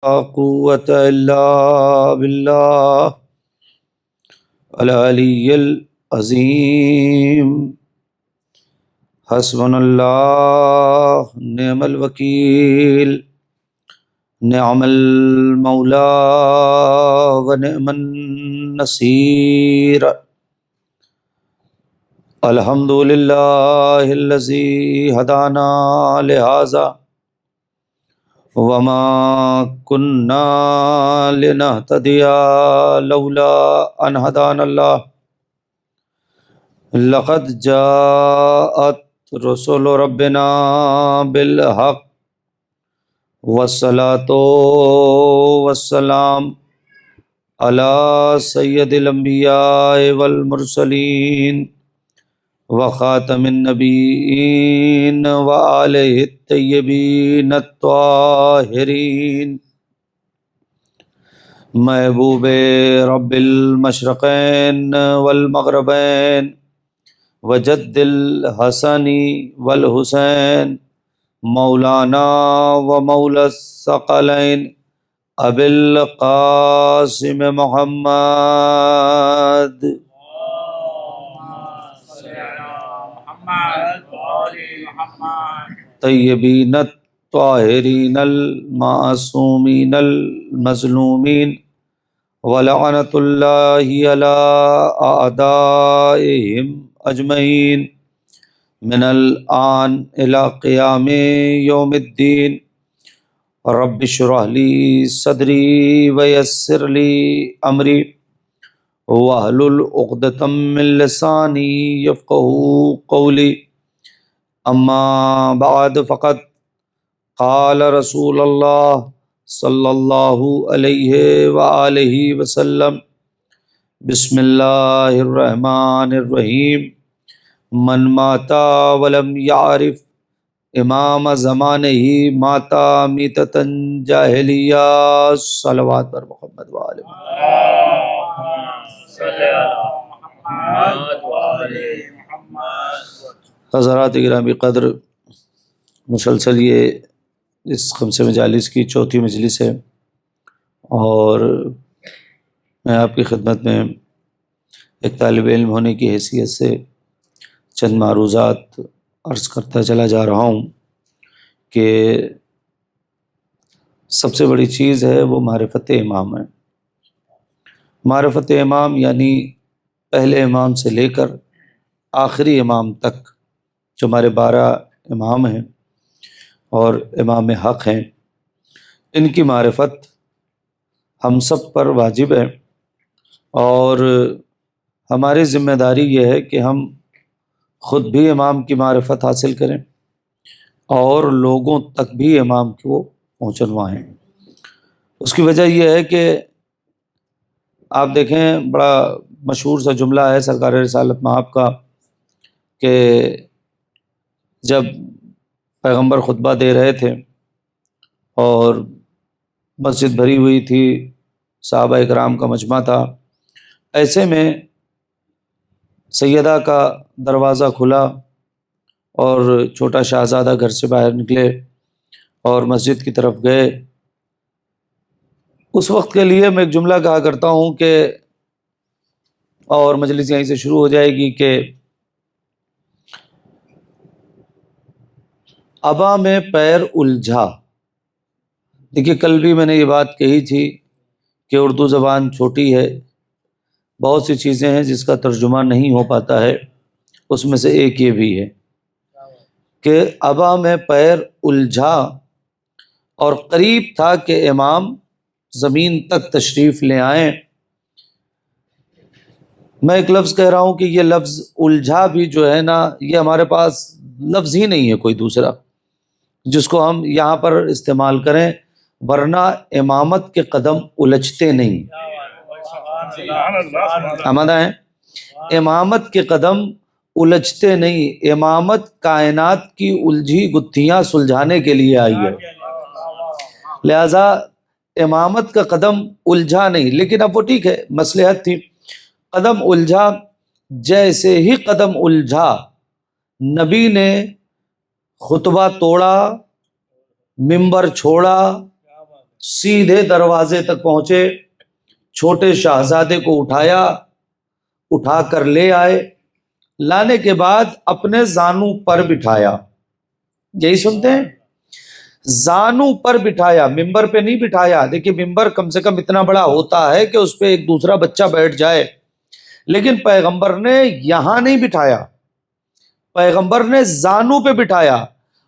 لا قوة إلا بالله العلی العظیم۔ حسبنا اللہ نعم الوکیل، نعم المولا ونعم النصیر۔ الحمد للہ الذی ہدانا لہذا وما كنا لنهتدي لولا ان هدانا الله لقد جاءت رسل ربنا بالحق والصلاة والسلام على سید الانبیاء والمرسلین وخاتم النبیین وآلہ الطیبین الطاہرین، محبوب رب المشرقین والمغربین وجد الحسن والحسین، مولانا و مولا الثقلین ابی القاسم محمد طیبین الطاہرین المعصومین المظلومین، ولعنۃ اللہ علی اعدائہم اجمعین من الآن الی قیام یوم الدین۔ رب اشرح لی صدری ویسر لی امری واحلل عقدۃ من لسانی یفقہوا قولی، اما بعد فقد قال رسول اللہ صلی اللہ علیہ وآلہ وسلم، بسم اللہ الرحمن الرحیم، من مات ولم یعرف امام زمانہ مات میتۃ جاہلیہ۔ صلوات پر محمد وآلہ حضرات گرامی قدر، مسلسل یہ اس خمس مجالس کی چوتھی مجلس ہے، اور میں آپ کی خدمت میں ایک طالب علم ہونے کی حیثیت سے چند معروضات عرض کرتا چلا جا رہا ہوں کہ سب سے بڑی چیز ہے وہ معرفت امام ہے۔ معرفت امام یعنی پہلے امام سے لے کر آخری امام تک جو ہمارے 12 امام ہیں اور امام حق ہیں، ان کی معرفت ہم سب پر واجب ہے، اور ہماری ذمہ داری یہ ہے کہ ہم خود بھی امام کی معرفت حاصل کریں اور لوگوں تک بھی امام کو پہنچوائیں۔ اس کی وجہ یہ ہے کہ آپ دیکھیں، بڑا مشہور سا جملہ ہے سرکار رسالت مآب کا کہ جب پیغمبر خطبہ دے رہے تھے اور مسجد بھری ہوئی تھی، صحابہ اکرام کا مجمع تھا، ایسے میں سیدہ کا دروازہ کھلا اور چھوٹا شہزادہ گھر سے باہر نکلے اور مسجد کی طرف گئے۔ اس وقت کے لیے میں ایک جملہ کہا کرتا ہوں کہ، اور مجلس یہیں سے شروع ہو جائے گی، کہ ابا میں پیر الجھا۔ دیکھیے، کل بھی میں نے یہ بات کہی تھی کہ اردو زبان چھوٹی ہے، بہت سی چیزیں ہیں جس کا ترجمہ نہیں ہو پاتا ہے، اس میں سے ایک یہ بھی ہے کہ ابا میں پیر الجھا، اور قریب تھا کہ امام زمین تک تشریف لے آئیں۔ میں ایک لفظ کہہ رہا ہوں کہ یہ لفظ الجھا بھی جو ہے نا، یہ ہمارے پاس لفظ ہی نہیں ہے کوئی دوسرا جس کو ہم یہاں پر استعمال کریں، ورنہ امامت کے قدم الجھتے نہیں۔ آمادہ ہیں؟ امامت کے قدم الجھتے نہیں، امامت کائنات کی الجھی گتھیاں سلجھانے کے لیے آئی ہے، لہذا امامت کا قدم الجھا نہیں۔ لیکن اب وہ ٹھیک ہے، مصلحت تھی، قدم الجھا۔ جیسے ہی قدم الجھا، نبی نے خطبہ توڑا، منبر چھوڑا سیدھے دروازے تک پہنچے، چھوٹے شہزادے کو اٹھایا، اٹھا کر لے آئے، لانے کے بعد اپنے زانو پر بٹھایا. یہی سنتے ہیں، زانو پر بٹھایا، ممبر پہ نہیں بٹھایا. دیکھیے ممبر کم سے کم اتنا بڑا ہوتا ہے کہ اس پہ ایک دوسرا بچہ بیٹھ جائے، لیکن پیغمبر نے یہاں نہیں بٹھایا، پیغمبر نے زانو پہ بٹھایا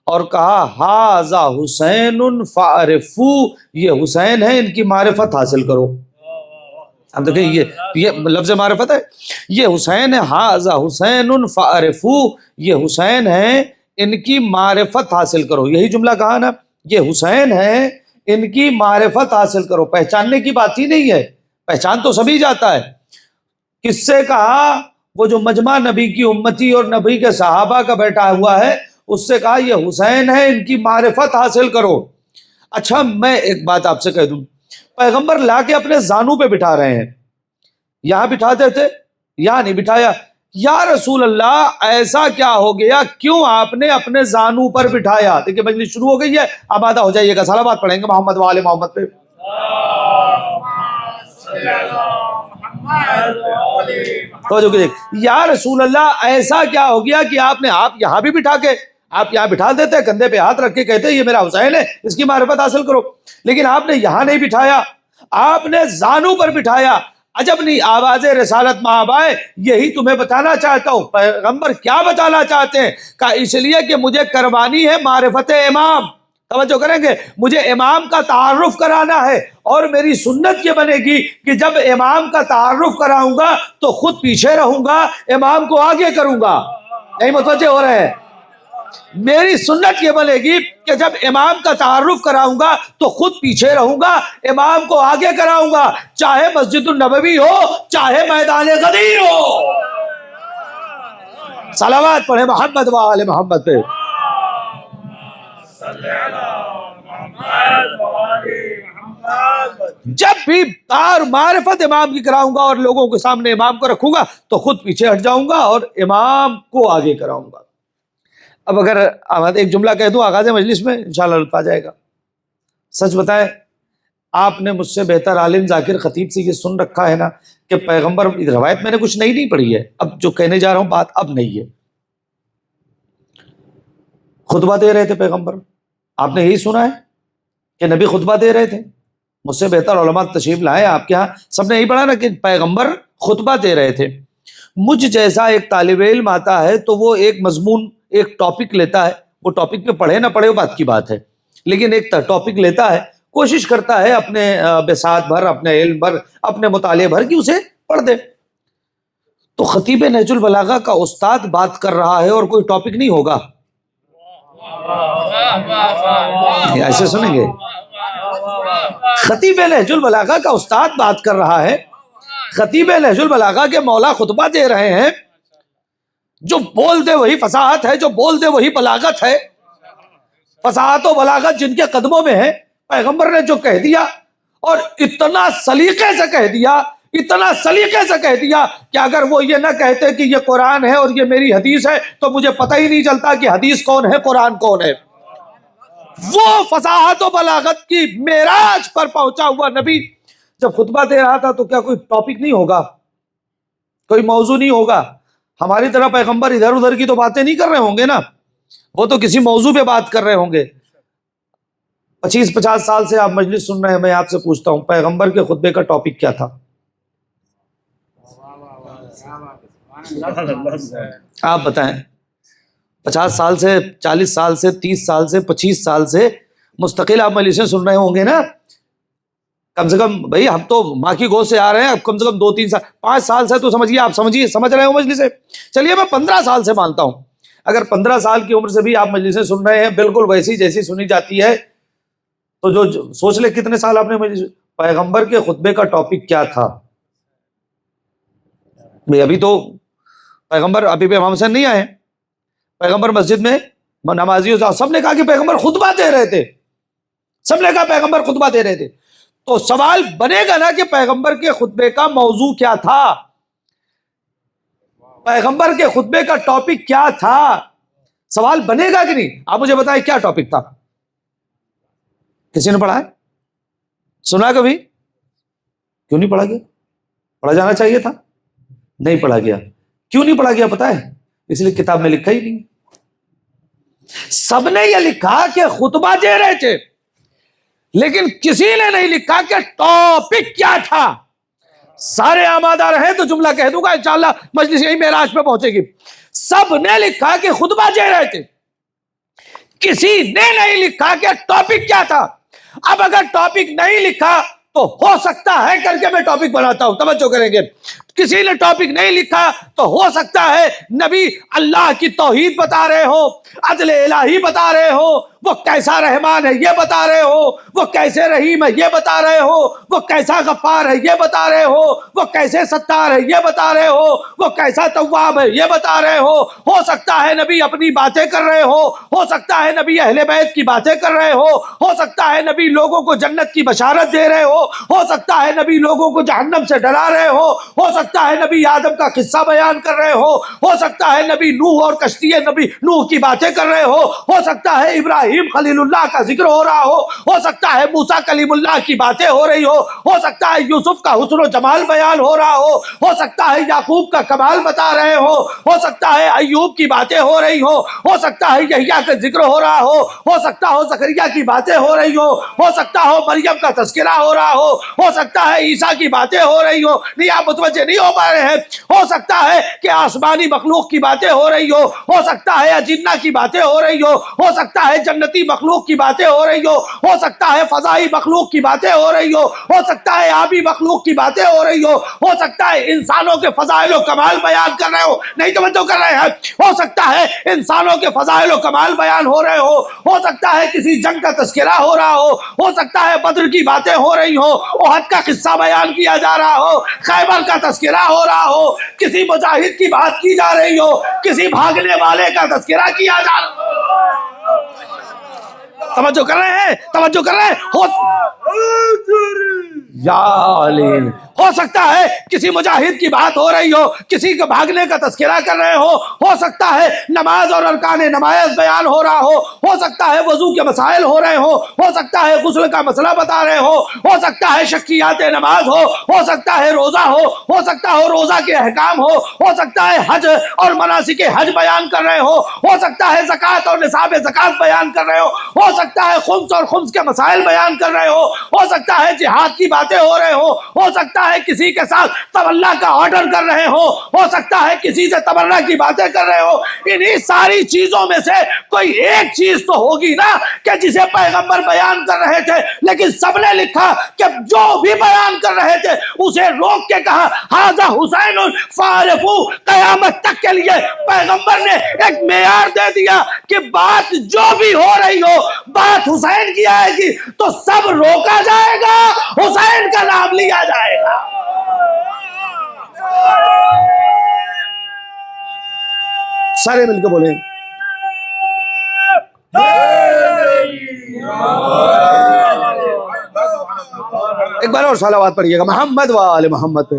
اور کہا ھذا حسین فعرفو، یہ حسین ہے، ان کی معرفت حاصل کرو. اب دیکھیں یہ لفظ معرفت ہے، یہ حسین ہے، ھذا حسین فعرفو، یہ حسین ہے، ان کی معرفت حاصل کرو. یہی جملہ کہا نا، یہ حسین ہے، ان کی معرفت حاصل کرو. پہچاننے کی بات ہی نہیں ہے، پہچان تو سبھی جاتا ہے. کس سے کہا؟ وہ جو مجمع نبی کی امتی اور نبی کے صحابہ کا بیٹھا ہوا ہے، اس سے کہا یہ حسین ہے، ان کی معرفت حاصل کرو. اچھا میں ایک بات آپ سے کہہ دوں، پیغمبر لا کے اپنے زانو پہ بٹھا رہے ہیں، یہاں بٹھاتے تھے، یہاں نہیں بٹھایا. یا رسول اللہ ایسا کیا ہو گیا، کیوں آپ نے اپنے زانو پر بٹھایا؟ دیکھیں مجلس شروع ہو گئی ہے، آبادہ ہو جائیے گا، صلوات پڑھیں گے محمد وآل محمد پہ. یا رسول اللہ ایسا کیا ہو گیا کہ آپ یہاں بھی بٹھا کے، آپ یہاں بٹھا دیتے، کندھے پہ ہاتھ رکھ کے کہتے یہ میرا حسین ہے، اس کی معرفت حاصل کرو، لیکن آپ نے یہاں نہیں بٹھایا، آپ نے زانو پر بٹھایا. عجب نہیں، آواز رسالت مآب آئے، یہی تمہیں بتانا چاہتا ہوں. پیغمبر کیا بتانا چاہتے ہیں؟ کہ اس لیے کہ مجھے کروانی ہے معرفت امام. توجہ کریں گے، مجھے امام کا تعارف کرانا ہے، اور میری سنت یہ بنے گی کہ جب امام کا تعارف کراؤں گا تو خود پیچھے رہوں گا، امام کو آگے کروں گا. نہیں متوجہ ہو رہے ہیں؟ میری سنت یہ بنے گی کہ جب امام کا تعارف کراؤں گا تو خود پیچھے رہوں گا، امام کو آگے کراؤں گا، چاہے مسجد النبوی ہو چاہے میدان غدیر ہو. صلوات پڑھے محمد وآل محمد پہ. جب بھی معرفت امام کی کراؤں گا اور لوگوں کے سامنے امام کو رکھوں گا تو خود پیچھے ہٹ جاؤں گا اور امام کو آگے کراؤں گا. اب اگر ایک جملہ کہہ دوں آغاز مجلس میں، انشاءاللہ لطف آ جائے گا. سچ بتائیں، آپ نے مجھ سے بہتر عالم ذاکر خطیب سے یہ سن رکھا ہے نا کہ پیغمبر، روایت میں نے کچھ نئی نہیں پڑھی ہے، اب جو کہنے جا رہا ہوں بات اب نہیں ہے. خطبہ دے رہے تھے پیغمبر، آپ نے یہی سنا ہے کہ نبی خطبہ دے رہے تھے. مجھ سے بہتر علماء تشریف لائے آپ کے ہاں، سب نے یہی پڑھا نا کہ پیغمبر خطبہ دے رہے تھے. مجھ جیسا ایک طالب علم آتا ہے تو وہ ایک مضمون، ایک ٹاپک لیتا ہے، وہ ٹاپک پہ پڑھے نہ پڑھے وہ بات کی بات ہے، لیکن ایک ٹاپک لیتا ہے، کوشش کرتا ہے اپنے بساط بھر، اپنے علم بھر، اپنے مطالعے بھر کی اسے پڑھ دے. تو خطیب نہج البلاغہ کا استاد بات کر رہا ہے اور کوئی ٹاپک نہیں ہوگا، ایسے سنیں گے. خطیب نہج البلاغہ کا استاد بات کر رہا ہے، خطیب نہج البلاغہ کے مولا خطبہ دے رہے ہیں، جو بول دے وہی فصاحت ہے، جو بول دے وہی بلاغت ہے. فصاحت و بلاغت جن کے قدموں میں ہے، پیغمبر نے جو کہہ دیا اور اتنا سلیقے سے کہہ دیا، اتنا سلیقے سے کہہ دیا کہ اگر وہ یہ نہ کہتے کہ یہ قرآن ہے اور یہ میری حدیث ہے تو مجھے پتہ ہی نہیں چلتا کہ حدیث کون ہے قرآن کون ہے. وہ فصاحت و بلاغت کی معراج پر پہنچا ہوا نبی جب خطبہ دے رہا تھا تو کیا کوئی ٹاپک نہیں ہوگا، کوئی موضوع نہیں ہوگا؟ ہماری طرح پیغمبر ادھر ادھر کی تو باتیں نہیں کر رہے ہوں گے نا، وہ تو کسی موضوع پہ بات کر رہے ہوں گے. 25-50 سال سے آپ مجلس سن رہے ہیں، میں آپ سے پوچھتا ہوں پیغمبر کے خطبے کا ٹاپک کیا تھا؟ آپ بتائیں. 50 سال سے، 40 سال سے، 30 سال سے، 25 سال سے مستقل آپ مجلسیں سن رہے ہوں گے نا. کم سے کم بھائی ہم تو ماں کی گود سے آ رہے ہیں، اب کم سے کم 2-3 سال، 5 سال سے تو سمجھیے، آپ سمجھ رہے ہو مجلسیں. چلیے میں 15 سال سے مانتا ہوں، اگر 15 سال کی عمر سے بھی آپ مجلسیں سن رہے ہیں بالکل ویسی جیسی سنی جاتی ہے، تو جو سوچ لے کتنے سال آپ نے مجلس. پیغمبر کے خطبے کا ٹاپک کیا تھا؟ بھائی ابھی تو پیغمبر ابھی بھی امام حسین نہیں آئے، پیغمبر مسجد میں نمازیوں سب نے کہا کہ پیغمبر خطبہ دے رہے تھے، سب نے کہا پیغمبر خطبہ دے رہے تھے. تو سوال بنے گا نا کہ پیغمبر کے خطبے کا موضوع کیا تھا، پیغمبر کے خطبے کا ٹاپک کیا تھا؟ سوال بنے گا کہ نہیں؟ آپ مجھے بتائیں کیا ٹاپک تھا؟ کسی نے پڑھا ہے؟ سنا کبھی؟ کیوں نہیں پڑھا گیا؟ پڑھا جانا چاہیے تھا، نہیں پڑھا گیا۔ کیوں نہیں پڑھا گیا پتا ہے؟ اس لیے کتاب میں لکھا ہی نہیں۔ سب نے یہ لکھا کہ خطبہ دے رہے تھے، لیکن کسی نے نہیں لکھا کہ ٹاپک کیا تھا۔ سارے آمادہ رہے تو جملہ کہہ دوں گا انشاءاللہ، مجلس یہی معراج پہ پہنچے گی۔ سب نے لکھا کہ خطبہ دے رہے تھے، کسی نے نہیں لکھا کہ ٹاپک کیا تھا۔ اب اگر ٹاپک نہیں لکھا تو ہو سکتا ہے کر کے میں ٹاپک بناتا ہوں، توجہ کریں گے۔ کسی نے ٹاپک نہیں لکھا تو ہو سکتا ہے نبی اللہ کی توحید بتا رہے ہو، عدل الہی بتا رہے ہو، وہ کیسا رحمان ہے یہ بتا رہے ہو، وہ کیسے رحیم ہے یہ بتا رہے ہو، وہ کیسا غفار ہے یہ بتا رہے ہو، وہ کیسے ستار ہے یہ بتا رہے ہو، وہ کیسا تواب ہے یہ بتا رہے ہو سکتا ہے نبی اپنی باتیں کر رہے ہو سکتا ہے نبی اہل بیت کی باتیں کر رہے ہو سکتا ہے نبی لوگوں کو جنت کی بشارت دے رہے ہو سکتا ہے نبی لوگوں کو جہنم سے ڈرا رہے ہو سکتا ہے نبی آدم کا قصہ بیان کر رہے ہو سکتا ہے نبی نوح اور کشتی نبی نوح کی باتیں کر رہے ہو سکتا ہے ابراہیم خلیل اللہ کا ذکر ہو رہا ہو سکتا ہے موسیٰ کلیم اللہ کی باتیں ہو رہی ہو سکتا ہے یوسف کا حسن و جمال بیان ہو رہا ہو سکتا ہے یعقوب کا کمال بتا رہے ہو سکتا ہے ایوب کی باتیں ہو رہی ہو سکتا ہے یحییٰ کا ذکر ہو رہا ہو سکتا ہو زکریا کی باتیں ہو رہی ہو سکتا ہو مریم کا تذکرہ ہو رہا ہو سکتا ہے عیسیٰ کی باتیں ہو رہی نہیں آپ متوجہ نہیں ہو پا رہے ہیں، ہو سکتا ہے کہ آسمانی مخلوق کی باتیں ہو رہی ہو سکتا ہے اجنہ کی باتیں ہو رہی ہو سکتا ہے جنتی مخلوق کی باتیں ہو رہی ہو سکتا ہے فضائی مخلوق کی باتیں ہو رہی ہو سکتا ہے آبی مخلوق کی باتیں ہو رہی ہو سکتا ہے انسانوں کے فضائل و کمال بیان کر رہے ہو، نہیں توجہ کر رہے ہیں، ہو سکتا ہے انسانوں کے فضائل و کمال بیان ہو رہے ہو سکتا ہے کسی جنگ کا تذکرہ ہو رہا ہو سکتا ہے بدر کی باتیں ہو رہی ہو، احد کا قصہ بیان کیا جا رہا ہو، خیبر کا تذکرہ ہو رہا ہو، کسی مجاہد کی بات کی جا رہی ہو، کسی بھاگنے والے کا تذکرہ کیا جا رہا ہو۔ توجہ کر رہے ہیں، توجہ کر رہے ہیں، یا علیم، ہو سکتا ہے کسی مجاہد کی بات ہو رہی ہو، کسی کے بھاگنے کا تذکرہ کر رہے ہو سکتا ہے نماز اور ارکان نماز بیان ہو رہا ہو سکتا ہے وضو کے مسائل ہو رہے ہو سکتا ہے غسل کا مسئلہ بتا رہے ہو سکتا ہے شکیات نماز ہو سکتا ہے روزہ ہو سکتا ہے روزہ کے احکام ہو سکتا ہے حج اور مناسک حج بیان کر رہے ہو سکتا ہے زکوٰۃ اور نصاب زکوٰۃ بیان کر رہے ہو سکتا ہے خمس اور خمس کے مسائل بیان کر رہے ہو سکتا ہے جہاد کی باتیں ہو رہے ہو سکتا ہے کسی کے ساتھ تولّا کا آرڈر کر رہے ہو سکتا ہے کسی سے تبرہ کی باتیں کر رہے ہو۔ انہی ساری چیزوں میں سے کوئی ایک چیز تو ہوگی نا کہ جسے پیغمبر بیان کر رہے تھے، لیکن سب نے لکھا کہ جو بھی بیان کر رہے تھے اسے روک کے کہا ھذا حسین فارفو، قیامت تک کے لیے پیغمبر نے ایک معیار دے دیا کہ بات جو بھی ہو رہی ہو بات حسین کی آئے گی تو سب روکا جائے گا، حسین کا نام لیا جائے گا۔ سارے مل کے بولیں ایک بار اور صلوات پڑھیے گا محمد و آل محمد پہ۔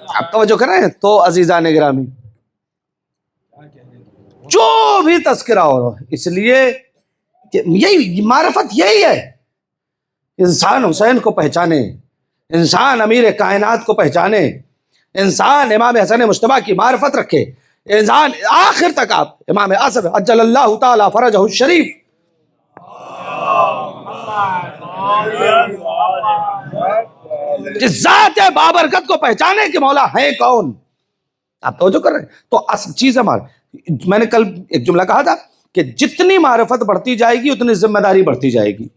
آپ توجہ کر رہے ہیں؟ تو عزیزان گرامی، جو بھی تذکرہ ہو رہا ہے، اس لیے کہ یہی معرفت یہی ہے، انسان حسین کو پہچانے، انسان امیر کائنات کو پہچانے، انسان امام حسن مجتبیٰ کی معرفت رکھے، انسان آخر تک آپ امام عصر عجل اللہ تعالی فرجہ الشریف جس ذات بابرکت کو پہچانے کہ مولا ہے کون۔ آپ توجہ کر رہے ہیں؟ تو اصل چیز ہمارا، میں نے کل ایک جملہ کہا تھا کہ جتنی معرفت بڑھتی جائے گی اتنی ذمہ داری بڑھتی جائے گی۔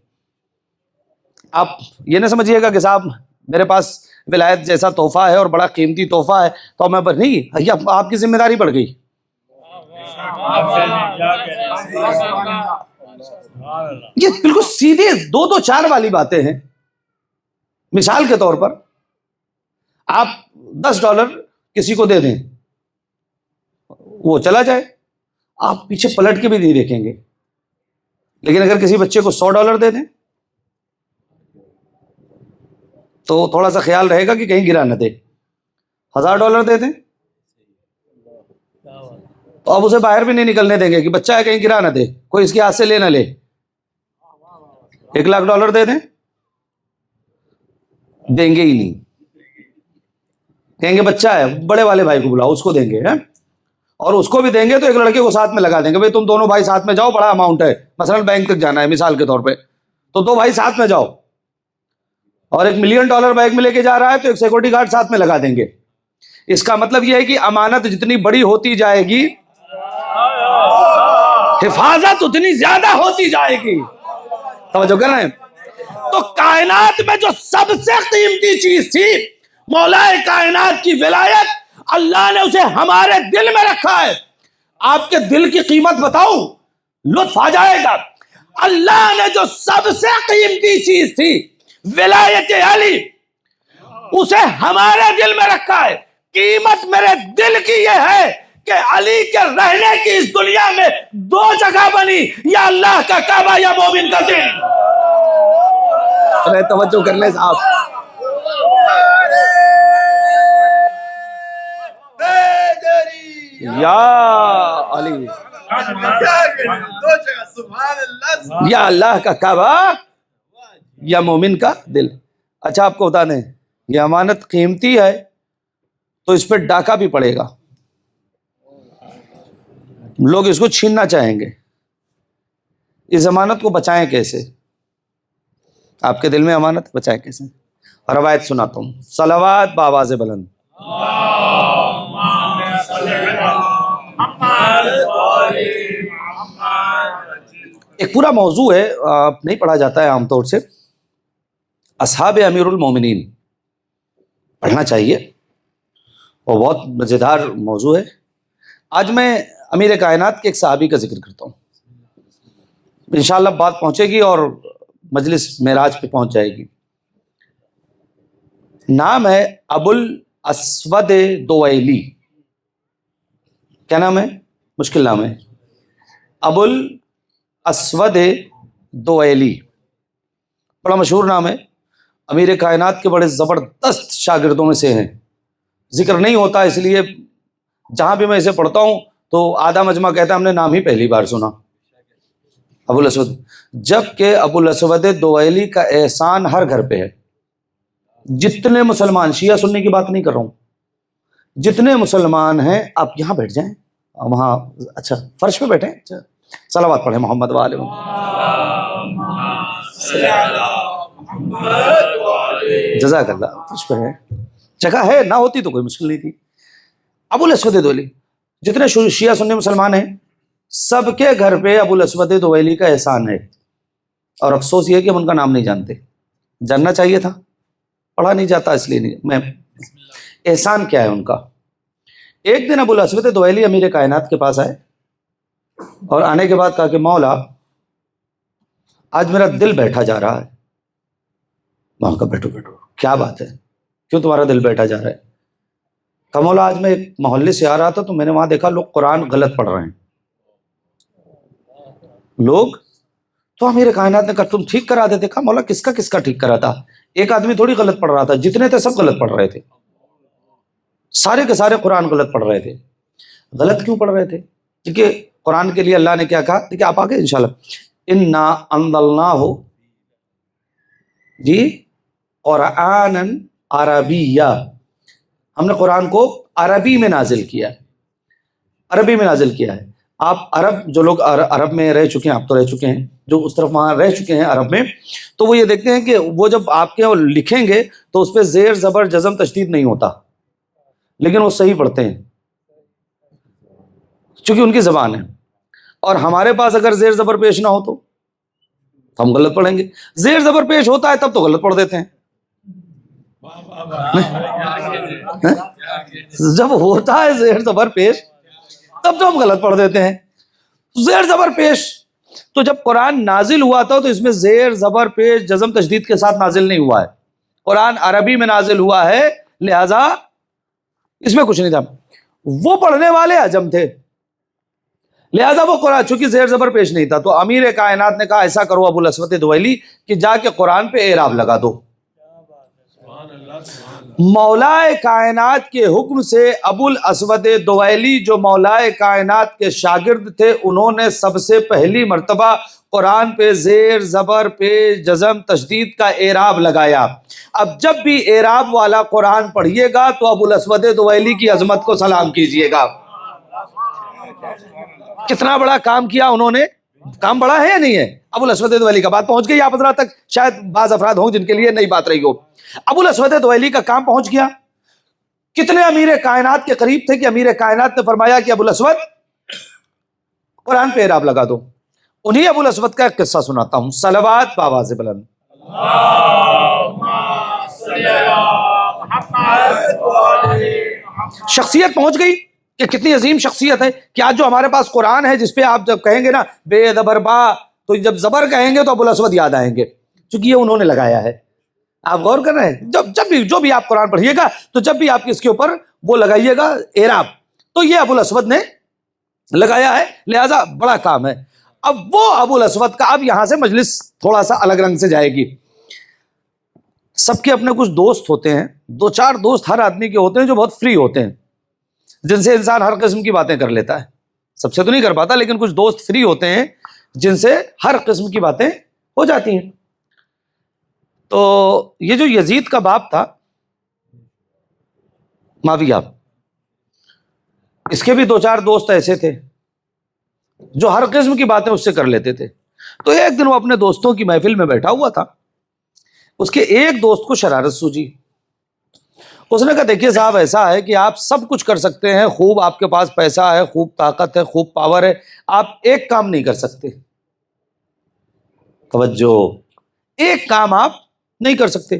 آپ یہ نہ سمجھیے گا کہ صاحب میرے پاس ولایت جیسا تحفہ ہے اور بڑا قیمتی تحفہ ہے تو میں نہیں، آپ کی ذمہ داری بڑھ گئی۔ یہ بالکل سیدھے دو دو چار والی باتیں ہیں۔ مثال کے طور پر آپ $10 کسی کو دے دیں، وہ چلا جائے، آپ پیچھے پلٹ کے بھی نہیں دیکھیں گے، لیکن اگر کسی بچے کو $100 دے دیں تو تھوڑا سا خیال رہے گا کہ کہیں گرا نہ دے۔ $1000 دے دیں تو اب اسے باہر بھی نہیں نکلنے دیں گے کہ بچہ ہے کہیں گرا نہ دے، کوئی اس کے ہاتھ سے لے نہ لے۔ $1,00,000 دے دیں، دیں گے ہی نہیں، کہیں گے بچہ ہے، بڑے والے بھائی کو بلاؤ، اس کو دیں گے، اور اس کو بھی دیں گے تو ایک لڑکے کو ساتھ میں لگا دیں گے، بھائی تم دونوں بھائی ساتھ میں جاؤ، بڑا اماؤنٹ ہے، مثلا بینک تک جانا ہے مثال کے طور پہ، تو 2 بھائی ساتھ میں جاؤ، اور $1,000,000 بیگ میں لے کے جا رہا ہے تو ایک سیکورٹی گارڈ ساتھ میں لگا دیں گے۔ اس کا مطلب یہ ہے کہ امانت جتنی بڑی ہوتی جائے گی حفاظت اتنی زیادہ ہوتی جائے گی۔ توجہ کر رہے ہیں؟ تو کائنات میں جو سب سے قیمتی چیز تھی مولا کائنات کی ولایت، اللہ نے اسے ہمارے دل میں رکھا ہے۔ آپ کے دل کی قیمت بتاؤں، لطف آ جائے گا۔ اللہ نے جو سب سے قیمتی چیز تھی ولایت علی، اسے ہمارے دل میں رکھا ہے۔ قیمت میرے دل کی یہ ہے کہ علی کے رہنے کی اس دنیا میں 2 جگہ بنی، یا اللہ کا کعبہ یا مومن کا دل۔ ارے توجہ کر لیں صاحب، یا علی، یا اللہ کا کعبہ یا مومن کا دل۔ اچھا آپ کو بتا دیں، یہ امانت قیمتی ہے تو اس پہ ڈاکہ بھی پڑے گا، لوگ اس کو چھیننا چاہیں گے۔ اس امانت کو بچائیں کیسے؟ آپ کے دل میں امانت بچائیں کیسے؟ روایت سناتا ہوں، صلوات بآواز بلند۔ ایک پورا موضوع ہے، نہیں پڑھا جاتا ہے عام طور سے، اصحاب امیر المومنین، پڑھنا چاہیے اور بہت مزیدار موضوع ہے۔ آج میں امیر کائنات کے ایک صحابی کا ذکر کرتا ہوں، انشاءاللہ بات پہنچے گی اور مجلس معراج پہ پہنچ جائے گی۔ نام ہے ابو الاسود دویلی۔ کیا نام ہے؟ مشکل نام ہے، ابو الاسود دویلی، بڑا مشہور نام ہے، امیر کائنات کے بڑے زبردست شاگردوں میں سے ہیں۔ ذکر نہیں ہوتا اس لیے جہاں بھی میں اسے پڑھتا ہوں تو آدھا مجمع کہتا ہے ہم نے نام ہی پہلی بار سنا، ابو الاسود، جبکہ ابو الاسود دویلی کا احسان ہر گھر پہ ہے۔ جتنے مسلمان، شیعہ سنی کی بات نہیں کر رہا ہوں، جتنے مسلمان ہیں آپ یہاں بیٹھ جائیں، وہاں اچھا فرش پہ بیٹھیں، اچھا صلوات پڑھیں محمد وآلہ جزاک اللہ۔ فرش پہ ہے، جگہ ہے، نہ ہوتی تو کوئی مشکل نہیں تھی۔ ابو الاسود دویلی، جتنے شیعہ سنی مسلمان ہیں سب کے گھر پہ ابو الاسود دویلی کا احسان ہے، اور افسوس یہ کہ ہم ان کا نام نہیں جانتے، جاننا چاہیے تھا، پڑھا نہیں جاتا اس لیے نہیں میں۔ احسان کیا ہے ان کا؟ ایک دن ابو الاسود دویلی امیر کائنات کے پاس آئے اور آنے کے بعد کہا کہ مولا آج میرا دل بیٹھا جا رہا ہے۔ وہاں کا بیٹھو بیٹھو، کیا بات ہے، کیوں تمہارا دل بیٹھا جا رہا ہے؟ کہا مولا آج میں ایک محلے سے آ رہا تھا تو میں نے وہاں دیکھا لوگ قرآن غلط پڑھ رہے ہیں، لوگ۔ تو امیر کائنات نے کہا تم ٹھیک کرا دیتے؟ کہا مولا کس کا ٹھیک کرا تھا، ایک آدمی تھوڑی غلط پڑھ رہا تھا، جتنے تھے سب غلط پڑھ رہے تھے، سارے کے سارے قرآن غلط پڑھ رہے تھے۔ غلط کیوں پڑھ رہے تھے؟ کیونکہ قرآن کے لیے اللہ نے کیا کہا، دیکھیے آپ آگے انشاءاللہ، انا انزلناہ جی قرآنا عربیہ، ہم نے قرآن کو عربی میں نازل کیا ہے، عربی میں نازل کیا ہے۔ آپ عرب، جو لوگ عرب میں رہ چکے ہیں، آپ تو رہ چکے ہیں، جو اس طرف وہاں رہ چکے ہیں عرب میں، تو وہ یہ دیکھتے ہیں کہ وہ جب آپ کے لکھیں گے تو اس پہ زیر زبر جزم تشدید نہیں ہوتا، لیکن وہ صحیح پڑھتے ہیں چونکہ ان کی زبان ہے۔ اور ہمارے پاس اگر زیر زبر پیش نہ ہو تو ہم غلط پڑھیں گے، زیر زبر پیش ہوتا ہے تب تو غلط پڑھ دیتے ہیں، جب ہوتا ہے زیر زبر پیش تب تو ہم غلط پڑھ دیتے ہیں۔ زیر زبر پیش تو جب قرآن نازل ہوا تھا تو اس میں زیر زبر پیش جزم تشدید کے ساتھ نازل نہیں ہوا ہے، قرآن عربی میں نازل ہوا ہے، لہذا اس میں کچھ نہیں تھا۔ وہ پڑھنے والے عجم تھے، لہذا وہ قرآن چونکہ زیر زبر پیش نہیں تھا، تو امیر کائنات نے کہا ایسا کرو ابو الاسود دویلی کہ جا کے قرآن پہ اعراب لگا دو۔ مولا کائنات کے حکم سے ابو الاسود دویلی جو مولا کائنات کے شاگرد تھے، انہوں نے سب سے پہلی مرتبہ قرآن پہ زیر زبر پہ جزم تشدید کا اعراب لگایا۔ اب جب بھی اعراب والا قرآن پڑھیے گا تو ابو الاسود دویلی کی عظمت کو سلام کیجئے گا۔ کتنا بڑا کام کیا انہوں نے، کام بڑا ہے یا نہیں ہے؟ ابو الاسود دویلی کا بات پہنچ گئی آپ حضرات تک، شاید بعض افراد ہوں جن کے لیے نئی بات رہی ہو۔ ابو الاسود دویلی کا کام پہنچ گیا۔ کتنے امیر کائنات کے قریب تھے کہ امیر کائنات نے فرمایا کہ ابو الاسود قرآن پہ اعراب لگا دو۔ انہی ابو الاسود کا ایک قصہ سناتا ہوں، صلوات بآواز بلند۔ شخصیت پہنچ گئی کہ کتنی عظیم شخصیت ہے کہ آج جو ہمارے پاس قرآن ہے جس پہ آپ جب کہیں گے نا بے زبر با، تو جب زبر کہیں گے تو ابو الاسود یاد آئیں گے، چونکہ یہ انہوں نے لگایا ہے۔ آپ غور کر رہے ہیں، جب بھی جو بھی آپ قرآن پڑھیے گا تو جب بھی آپ اس کے اوپر وہ لگائیے گا اعراب، تو یہ ابو الاسود نے لگایا ہے، لہذا بڑا کام ہے۔ اب وہ ابو الاسود کا، اب یہاں سے مجلس تھوڑا سا الگ رنگ سے جائے گی۔ سب کے اپنے کچھ دوست ہوتے ہیں، دو چار دوست ہر آدمی کے ہوتے ہیں جو بہت فری ہوتے ہیں، جن سے انسان ہر قسم کی باتیں کر لیتا ہے۔ سب سے تو نہیں کر پاتا، لیکن کچھ دوست فری ہوتے ہیں جن سے ہر قسم کی باتیں ہو جاتی ہیں۔ تو یہ جو یزید کا باپ تھا معاویہ، اس کے بھی دو چار دوست ایسے تھے جو ہر قسم کی باتیں اس سے کر لیتے تھے۔ تو ایک دن وہ اپنے دوستوں کی محفل میں بیٹھا ہوا تھا، اس کے ایک دوست کو شرارت سوجی۔ اس نے کہا دیکھیے صاحب، ایسا ہے کہ آپ سب کچھ کر سکتے ہیں، خوب آپ کے پاس پیسہ ہے، خوب طاقت ہے، خوب پاور ہے، آپ ایک کام نہیں کر سکتے۔ توجہ، ایک کام آپ نہیں کر سکتے۔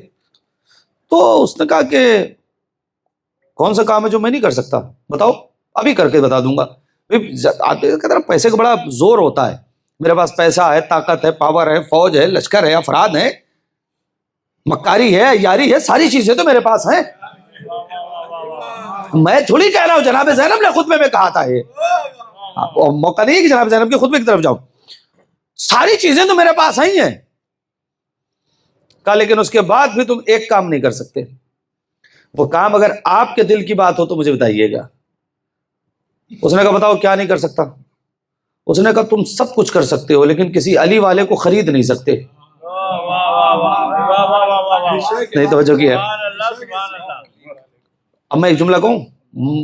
تو اس نے کہا کہ کون سا کام ہے جو میں نہیں کر سکتا، بتاؤ، ابھی کر کے بتا دوں گا۔ پیسے کا بڑا زور ہوتا ہے، میرے پاس پیسہ ہے، طاقت ہے، پاور ہے، فوج ہے، لشکر ہے، افراد ہے، مکاری ہے، عیاری ہے، ساری چیزیں تو میرے پاس ہیں۔ میں تھوڑی کہہ رہا ہوں، جناب زینب نے خطبے میں کہا تھا، یہ موقع نہیں ہے کہ جناب زینب کے خطبے کی طرف جاؤں، ساری چیزیں تو میرے پاس ہی ہیں۔ کہا لیکن اس کے بعد بھی تم ایک کام نہیں کر سکتے، وہ کام اگر آپ کے دل کی بات ہو تو مجھے بتائیے گا۔ اس نے کہا بتاؤ کیا نہیں کر سکتا؟ اس نے کہا تم سب کچھ کر سکتے ہو لیکن کسی علی والے کو خرید نہیں سکتے۔ نہیں توجہ کی ہے؟ اب میں ایک جملہ کہوں،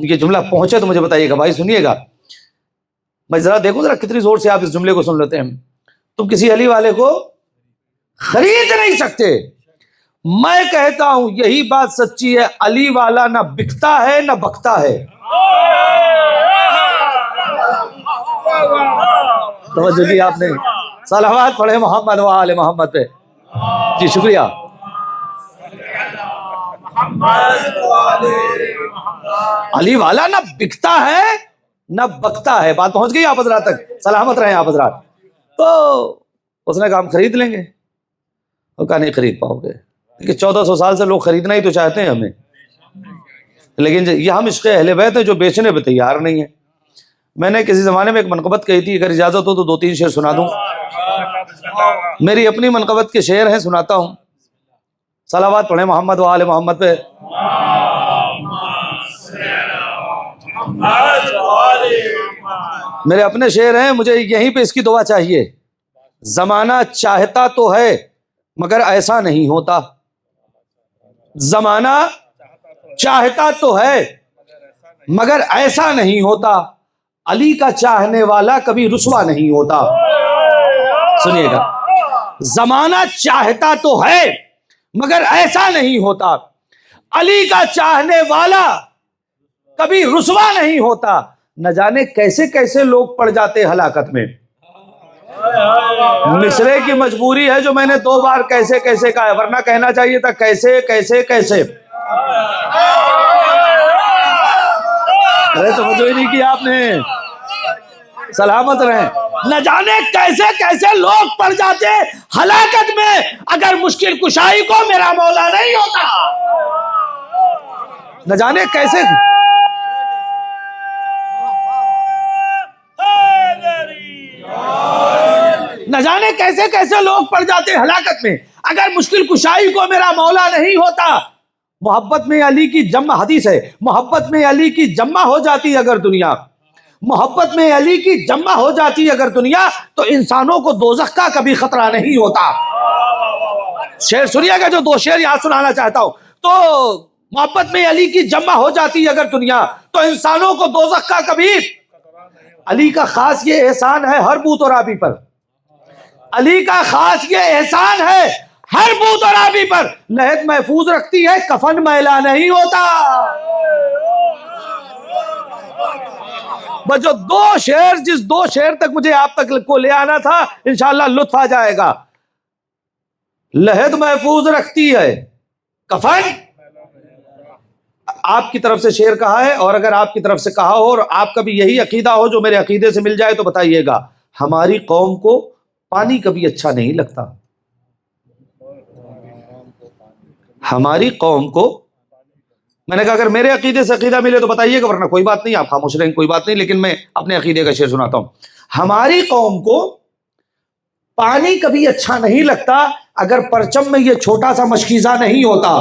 یہ جملہ پہنچے تو مجھے بتائیے گا، بھائی سنیے گا، میں ذرا دیکھوں ذرا کتنی زور سے آپ اس جملے کو سن لیتے ہیں۔ تم کسی علی والے کو خرید نہیں سکتے۔ میں کہتا ہوں یہی بات سچی ہے، علی والا نہ بکتا ہے نہ بکتا ہے۔ توجہ کی آپ نے؟ صلوات پڑھے محمد و آل محمد پہ۔ جی شکریہ۔ علی والا نہ بکتا ہے نہ بکتا ہے، بات پہنچ گئی آپ حضرات تک؟ سلامت رہیں آپ حضرات۔ تو اس نے کہا ہم خرید لیں گے، وہ کہا نہیں خرید پاؤ گے، کیونکہ 1400 سال سے لوگ خریدنا ہی تو چاہتے ہیں ہمیں، لیکن یہ ہم عشق اہل بیت ہیں جو بیچنے پہ تیار نہیں ہیں۔ میں نے کسی زمانے میں ایک منقبت کہی تھی، اگر اجازت ہو تو 2-3 شعر سنا دوں۔ میری اپنی منقبت کے شعر ہیں، سناتا ہوں۔ صلوات پڑھیں محمد و آل محمد پہ۔ میرے اپنے شعر ہیں، مجھے یہیں پہ اس کی دعا چاہیے۔ زمانہ چاہتا تو ہے مگر ایسا نہیں ہوتا، زمانہ چاہتا تو ہے مگر ایسا نہیں ہوتا، علی کا چاہنے والا کبھی رسوا نہیں ہوتا۔ سنیے گا، زمانہ چاہتا تو ہے مگر ایسا نہیں ہوتا، علی کا چاہنے والا کبھی رسوا نہیں ہوتا۔ نہ جانے کیسے کیسے لوگ پڑ جاتے ہلاکت میں، مصرے کی مجبوری ہے جو میں نے 2 بار کیسے کیسے کہا ہے، ورنہ کہنا چاہیے تھا کیسے کیسے کیسے۔ ارے توجہ ہی نہیں کی آپ نے، سلامت رہیں۔ نہ جانے کیسے کیسے لوگ پڑ جاتے ہلاکت میں، اگر مشکل کشائی کو میرا مولا نہیں ہوتا۔ نہ جانے کیسے، نہ جانے کیسے کیسے لوگ پڑ جاتے ہلاکت میں، اگر مشکل کشائی کو میرا مولا نہیں ہوتا۔ محبت میں علی کی جمع، حدیث ہے، محبت میں علی کی جمع ہو جاتی اگر دنیا، محبت میں علی کی جمع ہو جاتی اگر دنیا، تو انسانوں کو دوزخ کا کبھی خطرہ نہیں ہوتا۔ شعر سنیے گا جو دو شعر یہاں سنانا چاہتا ہوں۔ تو محبت میں علی کی جمع ہو جاتی اگر دنیا، تو انسانوں کو دوزخ کا کبھی، علی کا خاص یہ احسان ہے ہر بوت اور آبی پر، علی کا خاص یہ احسان ہے ہر بوت اور آبی پر، لحد محفوظ رکھتی ہے کفن میلا نہیں ہوتا۔ بس جو دو شعر، جس دو شعر تک مجھے آپ تک کو لے آنا تھا، انشاءاللہ لطف آ جائے گا۔ لحد محفوظ رکھتی ہے کفن، آپ کی طرف سے شعر کہا ہے، اور اگر آپ کی طرف سے کہا ہو اور آپ کا بھی یہی عقیدہ ہو جو میرے عقیدے سے مل جائے تو بتائیے گا۔ ہماری قوم کو پانی کبھی اچھا نہیں لگتا، ہماری قوم کو، میں نے کہا اگر میرے عقیدے سے عقیدہ ملے تو بتائیے گا، ورنہ کوئی بات نہیں، آپ خاموش رہیں، کوئی بات نہیں، لیکن میں اپنے عقیدے کا شعر سناتا ہوں۔ ہماری قوم کو پانی کبھی اچھا نہیں لگتا اگر پرچم میں یہ چھوٹا سا مشکیزہ نہیں ہوتا۔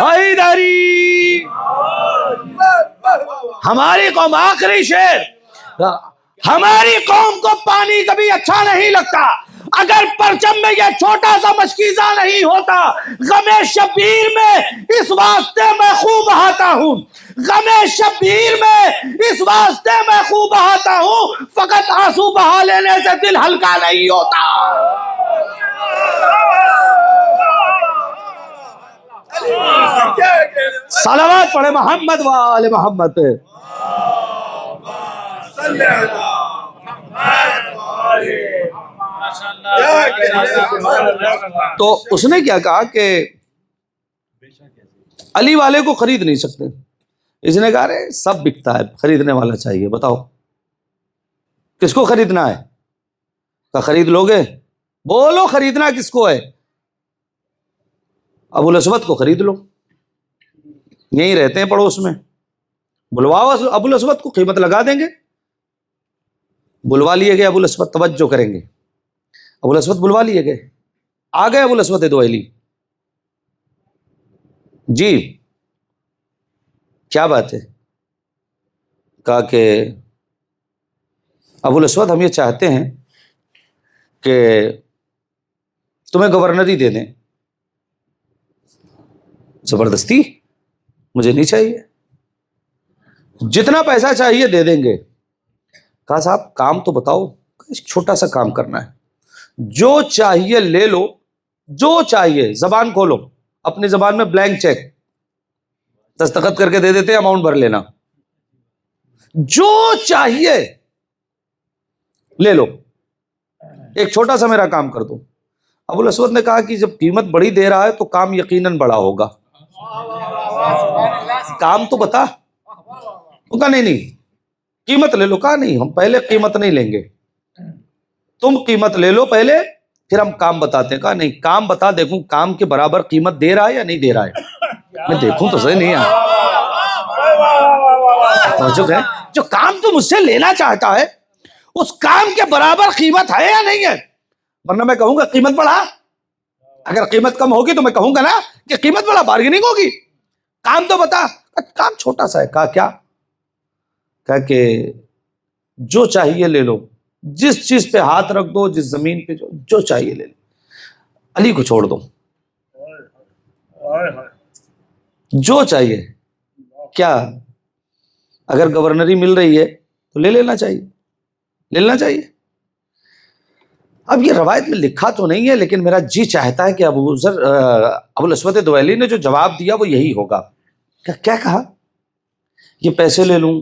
حیدری، ہماری قوم، آخری شعر، ہماری قوم کو پانی کبھی اچھا نہیں لگتا اگر پرچم میں یہ چھوٹا سا مشکیزہ نہیں ہوتا۔ غم شبیر میں اس واسطے میں خوب بہاتا ہوں، غم شبیر میں اس واسطے میں خوب بہاتا ہوں، فقط آنسو بہا لینے سے دل ہلکا نہیں ہوتا۔ صلوات پڑھے محمد و آل محمد پہ۔ تو اس نے کیا کہا کہ علی والے کو خرید نہیں سکتے، اس نے کہا رے سب بکتا ہے، خریدنے والا چاہیے، بتاؤ کس کو خریدنا ہے؟ کہ خرید لوگے؟ بولو خریدنا کس کو ہے؟ ابو الاسود کو خرید لو، یہیں رہتے ہیں پڑوس میں، بلواؤ ابو الاسود کو، قیمت لگا دیں گے۔ بلوا لیے گئے ابو الاسود، توجہ کریں گے، ابو الاسود بلوا لیے گئے، آ گئے ابو الاسود دوئلی، جی کیا بات ہے؟ کہا کہ ابو الاسود ہم یہ چاہتے ہیں کہ تمہیں گورنری دے دیں۔ زبردستی؟ مجھے نہیں چاہیے، جتنا پیسہ چاہیے دے دیں گے۔ کہا صاحب کام تو بتاؤ، چھوٹا سا کام کرنا ہے، جو چاہیے لے لو، جو چاہیے، زبان کھولو، اپنی زبان میں بلینک چیک دستخط کر کے دے دیتے، اماؤنٹ بھر لینا، جو چاہیے لے لو، ایک چھوٹا سا میرا کام کر دو۔ ابو الاسود نے کہا کہ جب قیمت بڑی دے رہا ہے تو کام یقیناً بڑا ہوگا، کام تو بتا۔ کہا نہیں قیمت لے لو۔ کہا نہیں، ہم پہلے قیمت نہیں لیں گے، تم قیمت لے لو پہلے، پھر ہم کام بتاتے ہیں۔ کہا نہیں، کام بتا، دیکھوں کام کے برابر قیمت دے رہا ہے یا نہیں دے رہا ہے، میں دیکھوں تو صحیح۔ نہیں جو کام تو مجھ سے لینا چاہتا ہے اس کام کے برابر قیمت ہے یا نہیں ہے، ورنہ میں کہوں گا قیمت بڑھا، اگر قیمت کم ہوگی تو میں کہوں گا نا کہ قیمت بڑھا، بارگیننگ ہوگی، کام تو بتا۔ کام چھوٹا سا ہے۔ کہا کیا؟ کہا کہ جو چاہیے لے لو، جس چیز پہ ہاتھ رکھ دو، جس زمین پہ جو چاہیے لے لو، علی کو چھوڑ دو، جو چاہیے۔ کیا اگر گورنری مل رہی ہے تو لے لینا چاہیے، لے لینا چاہیے۔ اب یہ روایت میں لکھا تو نہیں ہے، لیکن میرا جی چاہتا ہے کہ ابو الاسود دوئلی نے جو جواب دیا وہ یہی ہوگا۔ کیا کہا؟ یہ پیسے لے لوں،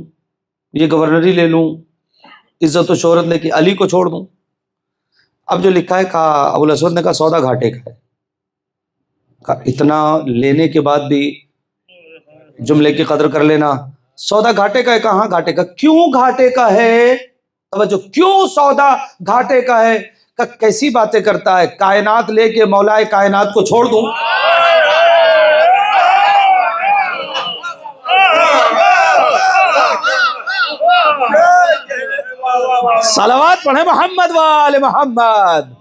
یہ گورنری لے لوں، عزت و شہرت لے کے علی کو چھوڑ دوں؟ اب جو لکھا ہے، کہا ابو الاسود نے کہا سودا گھاٹے کا ہے۔ کہا اتنا لینے کے بعد بھی جملے کی قدر کر لینا، سودا گھاٹے کا ہے۔ کہاں گھاٹے کا؟ کیوں گھاٹے کا ہے؟ توجہ، کیوں سودا گھاٹے کا ہے؟ کہ کیسی باتیں کرتا ہے، کائنات لے کے مولائے کائنات کو چھوڑ دوں؟ صلوات پڑھیں محمد وآل محمد.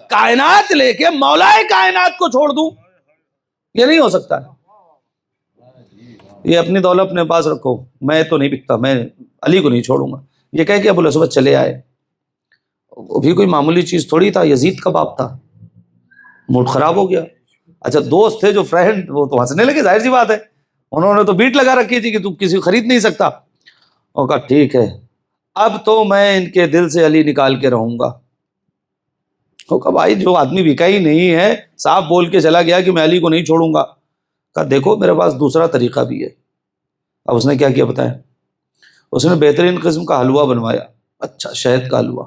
کائنات لے کے مولائے کائنات کو چھوڑ دوں، یہ نہیں ہو سکتا. یہ اپنی دولت اپنے پاس رکھو، میں تو نہیں بکتا، میں علی کو نہیں چھوڑوں گا. یہ کہہ کہ ابو الاسود چلے آئے. وہ بھی کوئی معمولی چیز تھوڑی تھا، یزید کا باپ تھا، موڈ خراب ہو گیا. اچھا دوست تھے جو فرینڈ، وہ تو ہنسنے لگے، ظاہر سی بات ہے، انہوں نے تو بیٹ لگا رکھی تھی کہ تو کسی کو خرید نہیں سکتا. وہ کہا ٹھیک ہے، اب تو میں ان کے دل سے علی نکال کے رہوں گا. وہ کہا بھائی جو آدمی بکا ہی نہیں ہے صاف بول کے چلا گیا کہ میں علی کو نہیں چھوڑوں گا. کہا دیکھو میرے پاس دوسرا طریقہ بھی ہے. اب اس نے کیا کیا بتائیں؟ اس نے بہترین قسم کا حلوہ بنوایا، اچھا شہد کا حلوہ،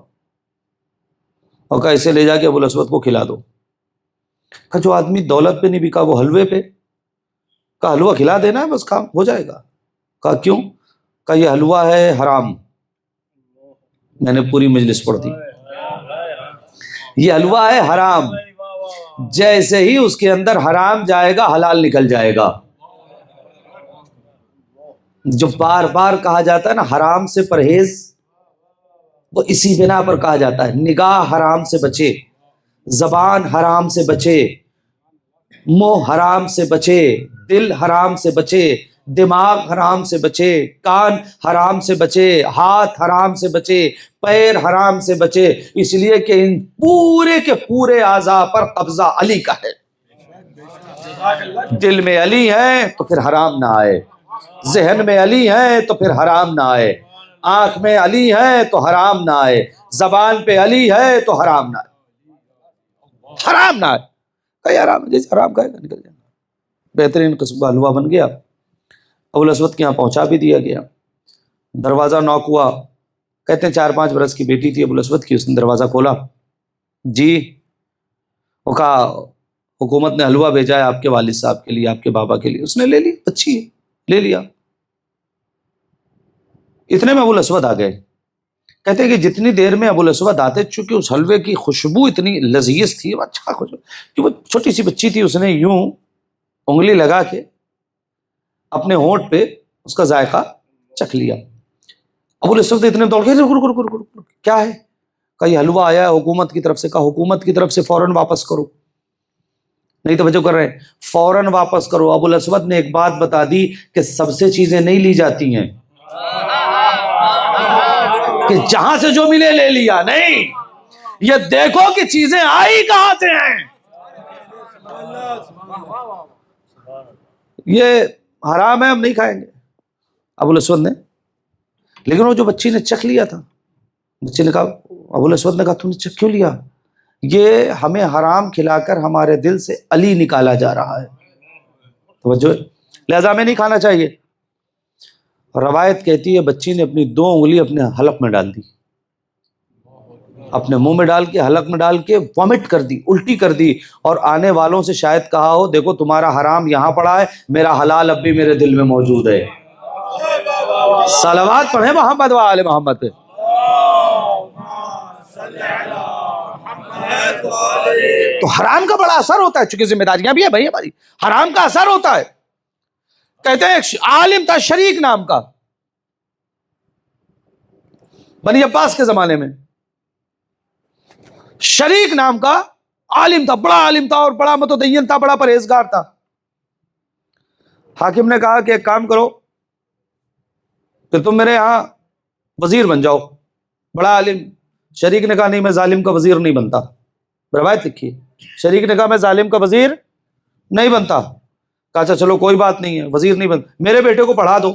اور کہا اسے لے جا کے ابو الاسود کو کھلا دو. کہا جو آدمی دولت پہ نہیں بکا وہ حلوے پہ. کہا حلوہ کھلا دینا ہے بس کام ہو جائے گا. کہا کیوں؟ کہا یہ حلوہ ہے حرام. میں نے پوری مجلس پڑھ دی. یہ حلوہ ہے حرام، جیسے ہی اس کے اندر حرام جائے گا حلال نکل جائے گا. جو بار بار کہا جاتا ہے نا حرام سے پرہیز، وہ اسی بنا پر کہا جاتا ہے. نگاہ حرام سے بچے، زبان حرام سے بچے، منہ حرام سے بچے، دل حرام سے بچے، دماغ حرام سے بچے، کان حرام سے بچے، ہاتھ حرام سے بچے، پیر حرام سے بچے. اس لیے کہ ان پورے کے پورے اعضاء پر قبضہ علی کا ہے. دل میں علی ہے تو پھر حرام نہ آئے، ذہن میں علی ہے تو پھر حرام نہ آئے، آنکھ میں علی ہے تو حرام نہ آئے، زبان پہ علی ہے تو حرام نہ آئے، حرام نہ آئے. کہیں حرام جیسے حرام کھائے گا نکل جائے گا. بہترین قسم کا حلوہ بن گیا. ابو الاسود کے یہاں پہنچا بھی دیا گیا. دروازہ نوک ہوا، کہتے ہیں 4-5 برس کی بیٹی تھی ابو الاسود کی. اس نے دروازہ کھولا، جی. وہ کہا حکومت نے حلوہ بھیجا ہے آپ کے والد صاحب کے لیے، آپ کے بابا کے لیے. اس نے لے لیا، اچھی ہے، لے لیا. اتنے میں ابو الاسود آ گئے. کہتے ہیں کہ جتنی دیر میں ابو الاسود آتے، چونکہ اس حلوے کی خوشبو اتنی لذیذ تھی، اچھا خوشبو کہ وہ چھوٹی سی بچی تھی، اس نے یوں انگلی لگا کے اپنے ہونٹ پہ اس کا ذائقہ چکھ لیا. ابو الاسود اتنے دوڑ گئے، کیا ہے؟ کہا یہ حلوہ آیا ہے حکومت کی طرف سے. کہا حکومت کی طرف سے فوراً واپس کرو. نہیں توجہ کر رہے ہیں، فوراً واپس کرو. ابو الاسود نے ایک بات بتا دی کہ سب سے چیزیں نہیں لی جاتی ہیں کہ جہاں سے جو ملے لے لیا، نہیں، یہ دیکھو کہ چیزیں آئی کہاں سے ہیں. یہ حرام ہے، ہم نہیں کھائیں گے. ابو الاسود نے، لیکن وہ جو بچی نے چکھ لیا تھا، بچی نے کہا، ابو الاسود نے کہا تم نے چکھ کیوں لیا؟ یہ ہمیں حرام کھلا کر ہمارے دل سے علی نکالا جا رہا ہے. توجہ، لہذا ہمیں نہیں کھانا چاہیے. روایت کہتی ہے بچی نے اپنی 2 انگلی اپنے حلق میں ڈال دی، اپنے منہ میں ڈال کے، حلق میں ڈال کے وامٹ کر دی، الٹی کر دی. اور آنے والوں سے شاید کہا ہو دیکھو تمہارا حرام یہاں پڑا ہے، میرا حلال اب بھی میرے دل میں موجود ہے. صلوات پڑھیں محمد و آل محمد پہ. تو حرام کا بڑا اثر ہوتا ہے، چونکہ ذمہ داریاں بھی ہے بھائی ہماری، حرام کا اثر ہوتا ہے. کہتے ہیں ایک عالم تھا شریک نام کا، بنی عباس کے زمانے میں. شریک نام کا عالم تھا، بڑا عالم تھا اور بڑا متدین تھا، بڑا پرہیزگار تھا. حاکم نے کہا کہ ایک کام کرو کہ تم میرے یہاں وزیر بن جاؤ. بڑا عالم. شریک نے کہا نہیں، میں ظالم کا وزیر نہیں بنتا. روایت لکھی، شریک نے کہا میں ظالم کا وزیر نہیں بنتا. کہا اچھا چلو کوئی بات نہیں ہے، وزیر نہیں بنتا، میرے بیٹے کو پڑھا دو.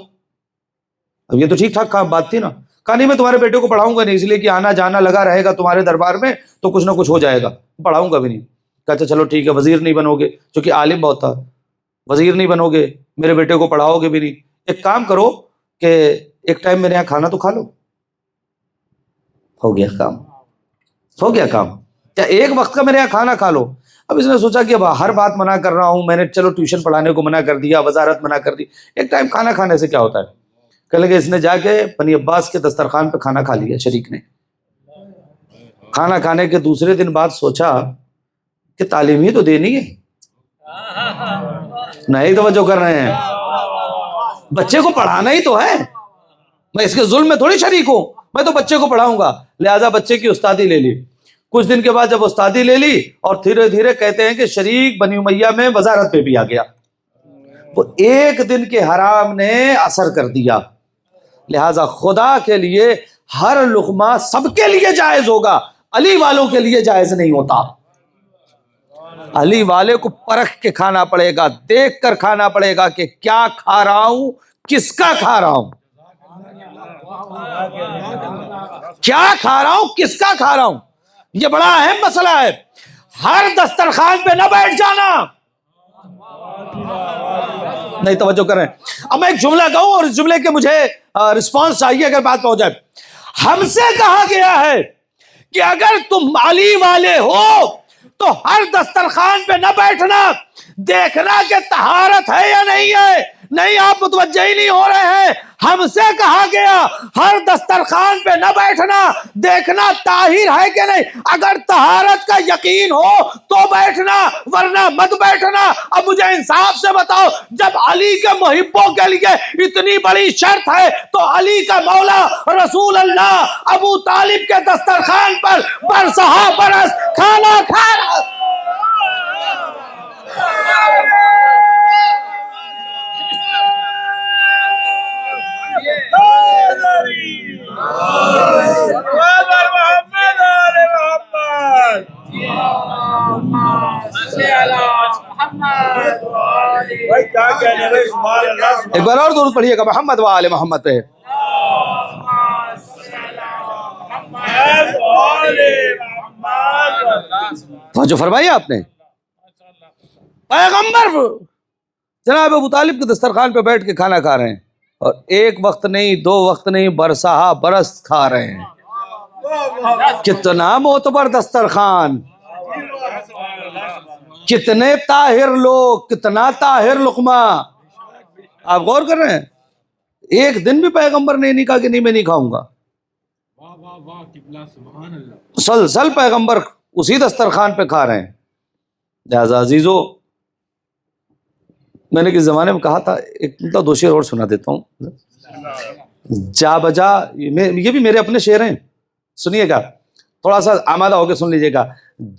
اب یہ تو ٹھیک ٹھاک بات تھی نا. کہا نہیں میں تمہارے بیٹے کو پڑھاؤں گا نہیں، اس لیے کہ آنا جانا لگا رہے گا تمہارے دربار میں تو کچھ نہ کچھ ہو جائے گا، پڑھاؤں گا بھی نہیں. کہا اچھا چلو ٹھیک ہے، وزیر نہیں بنو گے، چونکہ عالم بہت تھا، وزیر نہیں بنو گے، میرے بیٹے کو پڑھاؤ گے بھی نہیں. ایک کام کرو کہ ایک ٹائم میرے یہاں کھانا تو کھا لو. ہو گیا کام، ہو گیا کام، کیا ایک وقت کا میرے یہاں کھانا کھا لو. اب اس نے سوچا کہ اب ہر بات منع کر رہا ہوں میں نے، چلو ٹیوشن پڑھانے کو منع کر دیا، وزارت منع کر دی، ایک ٹائم کھانا کھانے سے کیا ہوتا ہے. کہنے لگے اس نے جا کے بنی عباس کے دسترخوان پہ کھانا کھا لیا. شریک نے کھانا کھانے کے دوسرے دن بعد سوچا کہ تعلیم ہی تو دینی ہے، نہیں توجہ کر رہے ہیں؟ بچے کو پڑھانا ہی تو ہے، میں اس کے ظلم میں تھوڑی شریک ہوں، میں تو بچے کو پڑھاؤں گا، لہٰذا بچے کی استادی لے لی۔ کچھ دن کے بعد جب استادی لے لی اور دھیرے دھیرے کہتے ہیں کہ شریک بنی امیہ میں وزارت پہ بھی آ گیا، وہ ایک دن کے حرام نے اثر کر دیا۔ لہٰذا خدا کے لیے ہر لقمہ سب کے لیے جائز ہوگا، علی والوں کے لیے جائز نہیں ہوتا۔ علی والے کو پرکھ کے کھانا پڑے گا، دیکھ کر کھانا پڑے گا کہ کیا کھا رہا ہوں، کس کا کھا رہا ہوں، کیا کھا رہا ہوں، کس کا کھا رہا ہوں، یہ بڑا اہم مسئلہ ہے۔ ہر دسترخوان پہ نہ بیٹھ جانا۔ نہیں توجہ کر رہے ہیں؟ اب میں ایک جملہ کہوں اور اس جملے کے مجھے رسپانس چاہیے اگر بات پہنچ جائے۔ ہم سے کہا گیا ہے کہ اگر تم علی والے ہو تو ہر دسترخوان پہ نہ بیٹھنا، دیکھنا کہ طہارت ہے یا نہیں ہے۔ نہیں، آپ متوجہ ہی نہیں ہو رہے ہیں۔ ہم سے کہا گیا ہر دسترخوان پہ نہ بیٹھنا، دیکھنا طاہر ہے کہ نہیں، اگر طہارت کا یقین ہو تو بیٹھنا، ورنہ مت بیٹھنا۔ اب مجھے انصاف سے بتاؤ، جب علی کے محبوں کے لیے اتنی بڑی شرط ہے تو علی کا مولا رسول اللہ ابو طالب کے دسترخوان پر برسہ برس کھانا کھا رہا۔ ایک بار اور درود پڑھیے گا محمد و آل محمد پہ۔ جو فرمایا آپ نے، پیغمبر جناب ابو طالب کے دسترخوان پہ بیٹھ کے کھانا کھا رہے ہیں، اور ایک وقت نہیں، دو وقت نہیں، برسہ برس کھا رہے ہیں۔ کتنا معتبر دسترخوان، کتنے طاہر لوگ، کتنا طاہر لقمہ۔ آپ غور کر رہے ہیں؟ ایک دن بھی پیغمبر نے نہیں کہا کہ نہیں میں نہیں کھاؤں گا، مسلسل پیغمبر اسی دسترخوان پہ کھا رہے ہیں۔ لہذا عزیزو، میں نے کس زمانے میں کہا تھا، ایک مطلب دو شعر اور سنا دیتا ہوں۔ جا بجا، یہ بھی میرے اپنے شعر ہیں، سنیے گا، تھوڑا سا آمادہ ہو کے سن لیجیے گا۔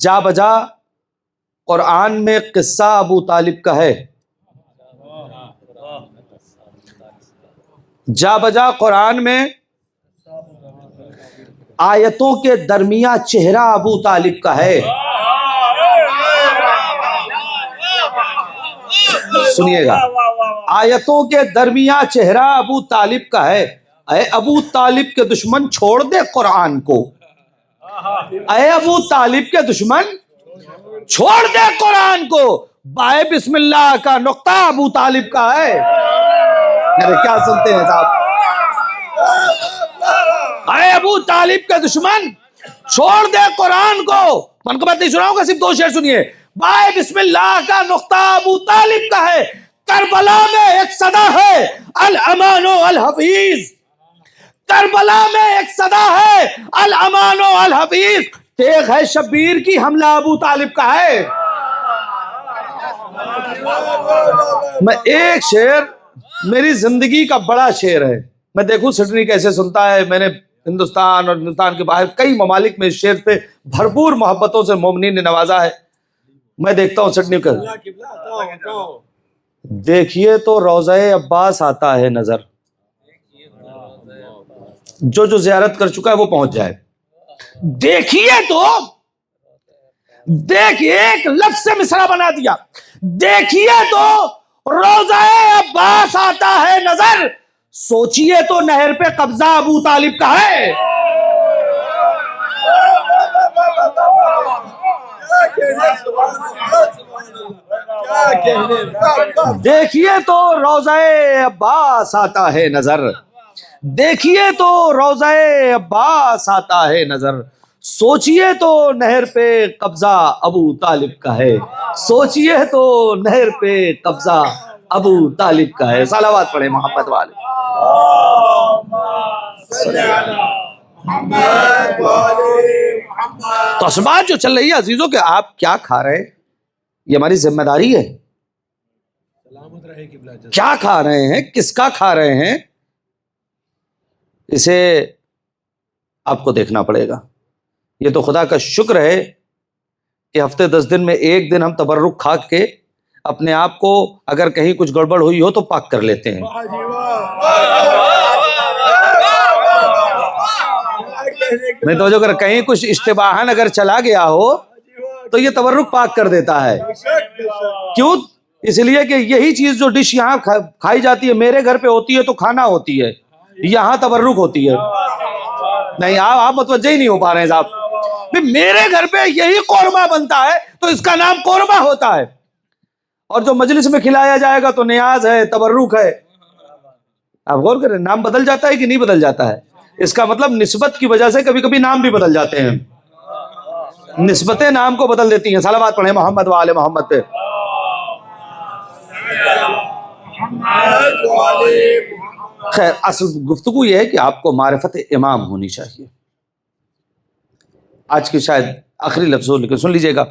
جا بجا قرآن میں قصہ ابو طالب کا ہے، جا بجا قرآن میں آیتوں کے درمیان چہرہ ابو طالب کا ہے۔ سنیے گا، آیتوں کے درمیان چہرہ ابو طالب کا ہے۔ اے ابو طالب کے دشمن چھوڑ دے قرآن کو، اے ابو طالب کے دشمن چھوڑ دے قرآن کو، بائے بسم اللہ کا نقطہ ابو طالب کا ہے۔ ارے کیا سنتے ہیں صاحب؟ اے ابو طالب کے دشمن چھوڑ دے قرآن کو۔ منقبت نہیں سناؤں گا، صرف دو شعر سنیے۔ بائے بسم اللہ کا نقطہ ابو طالب کا ہے، کربلا میں ایک صدا ہے الامان و الحفیظ، کربلا میں ایک صدا ہے الامان و الحفیظ، تیغ ہے شبیر کی حملہ ابو طالب کا ہے۔ میں ایک شعر، میری زندگی کا بڑا شعر ہے، میں دیکھوں سڈنی کیسے سنتا ہے۔ میں نے ہندوستان اور ہندوستان کے باہر کئی ممالک میں اس شعر پہ بھرپور محبتوں سے مومنین نے نوازا ہے۔ میں دیکھتا ہوں سڈنی کا، دیکھیے تو روضہ عباس آتا ہے نظر، جو زیارت کر چکا ہے وہ پہنچ جائے۔ دیکھیے تو، دیکھیے، ایک لفظ سے مصرع بنا دیا، دیکھیے تو روضہ عباس آتا ہے نظر، سوچیے تو نہر پہ قبضہ ابو طالب کا ہے۔ دیکھیے تو روضہ عباس آتا ہے نظر، دیکھیے تو روضہ عباس آتا ہے نظر، سوچیے تو نہر پہ قبضہ ابو طالب کا ہے، سوچیے تو نہر پہ قبضہ ابو طالب کا ہے۔ صلوات پڑھیں محبت والے۔ تو بات جو چل رہی ہے عزیزوں کہ آپ کیا کھا رہے ہیں، یہ ہماری ذمہ داری ہے۔ کیا کھا رہے ہیں، کس کا کھا رہے ہیں، اسے آپ کو دیکھنا پڑے گا۔ یہ تو خدا کا شکر ہے کہ ہفتے 10 دن میں ایک دن ہم تبرک کھا کے اپنے آپ کو اگر کہیں کچھ گڑبڑ ہوئی ہو تو پاک کر لیتے ہیں۔ میں توجہ کر، کہیں کچھ اشتباہاً اگر چلا گیا ہو تو یہ تبرک پاک کر دیتا ہے۔ کیوں؟ اس لیے کہ یہی چیز جو ڈش یہاں کھائی جاتی ہے میرے گھر پہ ہوتی ہے تو کھانا ہوتی ہے، یہاں تبرک ہوتی ہے۔ نہیں، آپ متوجہ ہی نہیں ہو پا رہے ہیں صاحب۔ میرے گھر پہ یہی قورمہ بنتا ہے تو اس کا نام قورمہ ہوتا ہے، اور جو مجلس میں کھلایا جائے گا تو نیاز ہے، تبرک ہے۔ آپ غور کریں، نام بدل جاتا ہے کہ نہیں بدل جاتا ہے؟ اس کا مطلب نسبت کی وجہ سے کبھی کبھی نام بھی بدل جاتے ہیں، نسبتیں نام کو بدل دیتی ہیں۔ صلوات پڑھیں محمد و آل محمد پہ۔ خیر، اصل گفتگو یہ ہے کہ آپ کو معرفت امام ہونی چاہیے۔ آج کی شاید آخری لفظوں لیکن سن لیجئے گا،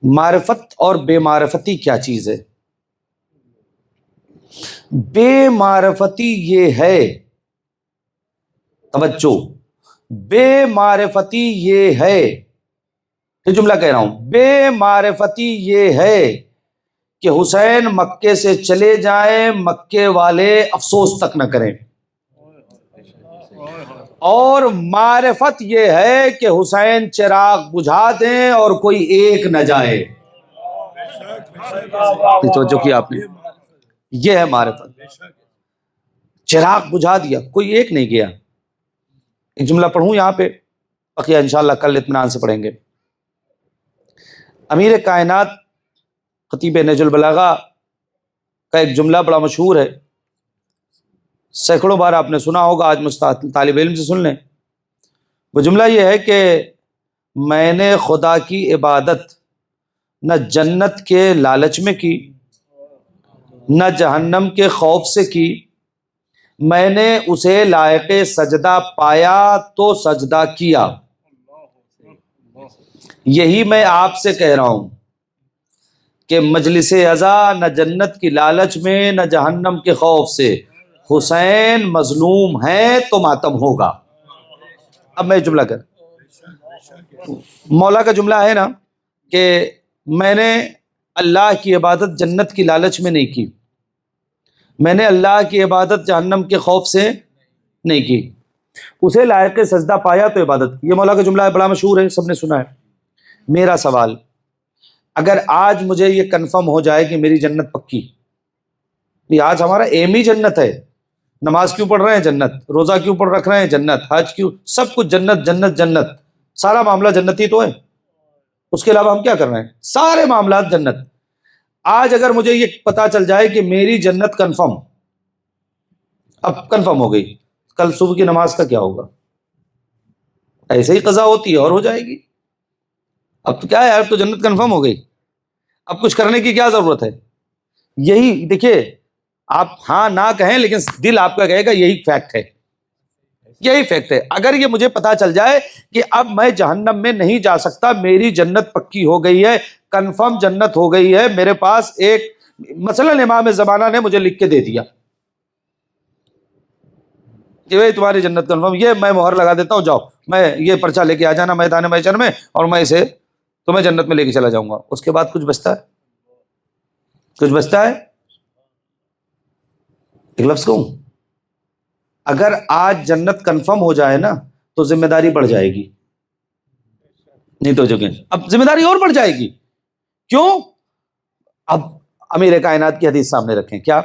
معرفت اور بے معرفتی کیا چیز ہے؟ بے معرفتی یہ ہے، توجہ، بے معرفتی یہ ہے، یہ جملہ کہہ رہا ہوں، بے معرفتی یہ ہے کہ حسین مکے سے چلے جائیں، مکے والے افسوس تک نہ کریں، اور معرفت یہ ہے کہ حسین چراغ بجھا دیں اور کوئی ایک نہ جائے۔ توجہ کی آپ نے، یہ ہے معرفت۔ چراغ بجھا دیا، کوئی ایک نہیں گیا۔ ایک جملہ پڑھوں یہاں پہ، بقیہ انشاءاللہ کل اطمینان سے پڑھیں گے۔ امیر کائنات خطیب نہج البلاغہ کا ایک جملہ بڑا مشہور ہے، سینکڑوں بار آپ نے سنا ہوگا، آج طالب علم سے سن لیں۔ وہ جملہ یہ ہے کہ میں نے خدا کی عبادت نہ جنت کے لالچ میں کی، نہ جہنم کے خوف سے کی، میں نے اسے لائق سجدہ پایا تو سجدہ کیا۔ یہی میں آپ سے کہہ رہا ہوں کہ مجلس عزا نہ جنت کی لالچ میں نہ جہنم کے خوف سے، حسین مظلوم ہے تو ماتم ہوگا۔ اب میں جملہ کر، مولا کا جملہ ہے نا کہ میں نے اللہ کی عبادت جنت کی لالچ میں نہیں کی، میں نے اللہ کی عبادت جہنم کے خوف سے نہیں کی، اسے لائق سجدہ پایا تو عبادت۔ یہ مولا کا جملہ ہے، بڑا مشہور ہے، سب نے سنا ہے۔ میرا سوال، اگر آج مجھے یہ کنفرم ہو جائے کہ میری جنت پکی، آج ہمارا ایم ہی جنت ہے، نماز کیوں پڑھ رہے ہیں؟ جنت۔ روزہ کیوں پڑھ رکھ رہے ہیں؟ جنت۔ حج کیوں؟ سب کچھ جنت جنت جنت، سارا معاملہ جنتی تو ہے، اس کے علاوہ ہم کیا کر رہے ہیں؟ سارے معاملات جنت۔ آج اگر مجھے یہ پتا چل جائے کہ میری جنت کنفرم، اب کنفرم ہو گئی، کل صبح کی نماز کا کیا ہوگا؟ ایسے ہی قضا ہوتی ہے اور ہو جائے گی۔ اب تو کیا ہے، اب تو جنت کنفرم ہو گئی، اب کچھ کرنے کی کیا ضرورت ہے؟ یہی دیکھیے، آپ ہاں نہ کہیں لیکن دل آپ کا کہے گا یہی فیکٹ ہے، یہی فیکٹ ہے۔ اگر یہ مجھے پتا چل جائے کہ اب میں جہنم میں نہیں جا سکتا، میری جنت پکی ہو گئی ہے، کنفرم جنت ہو گئی ہے، میرے پاس ایک مثلا امام زمانہ نے مجھے لکھ کے دے دیا کہ بھائی تمہاری جنت کنفرم، یہ میں مہر لگا دیتا ہوں، جاؤ میں یہ پرچہ لے کے آ جانا میدان محشر میں اور میں اسے تمہیں جنت میں لے کے چلا جاؤں گا۔ اس کے بعد کچھ بچتا ہے؟ کچھ بچتا ہے؟ ایک لفظ کہوں، اگر آج جنت کنفرم ہو جائے نا تو ذمہ داری بڑھ جائے گی، نہیں تو جو کہ اب ذمہ داری اور بڑھ جائے گی۔ کیوں؟ اب امیر کائنات کی حدیث سامنے رکھیں، کیا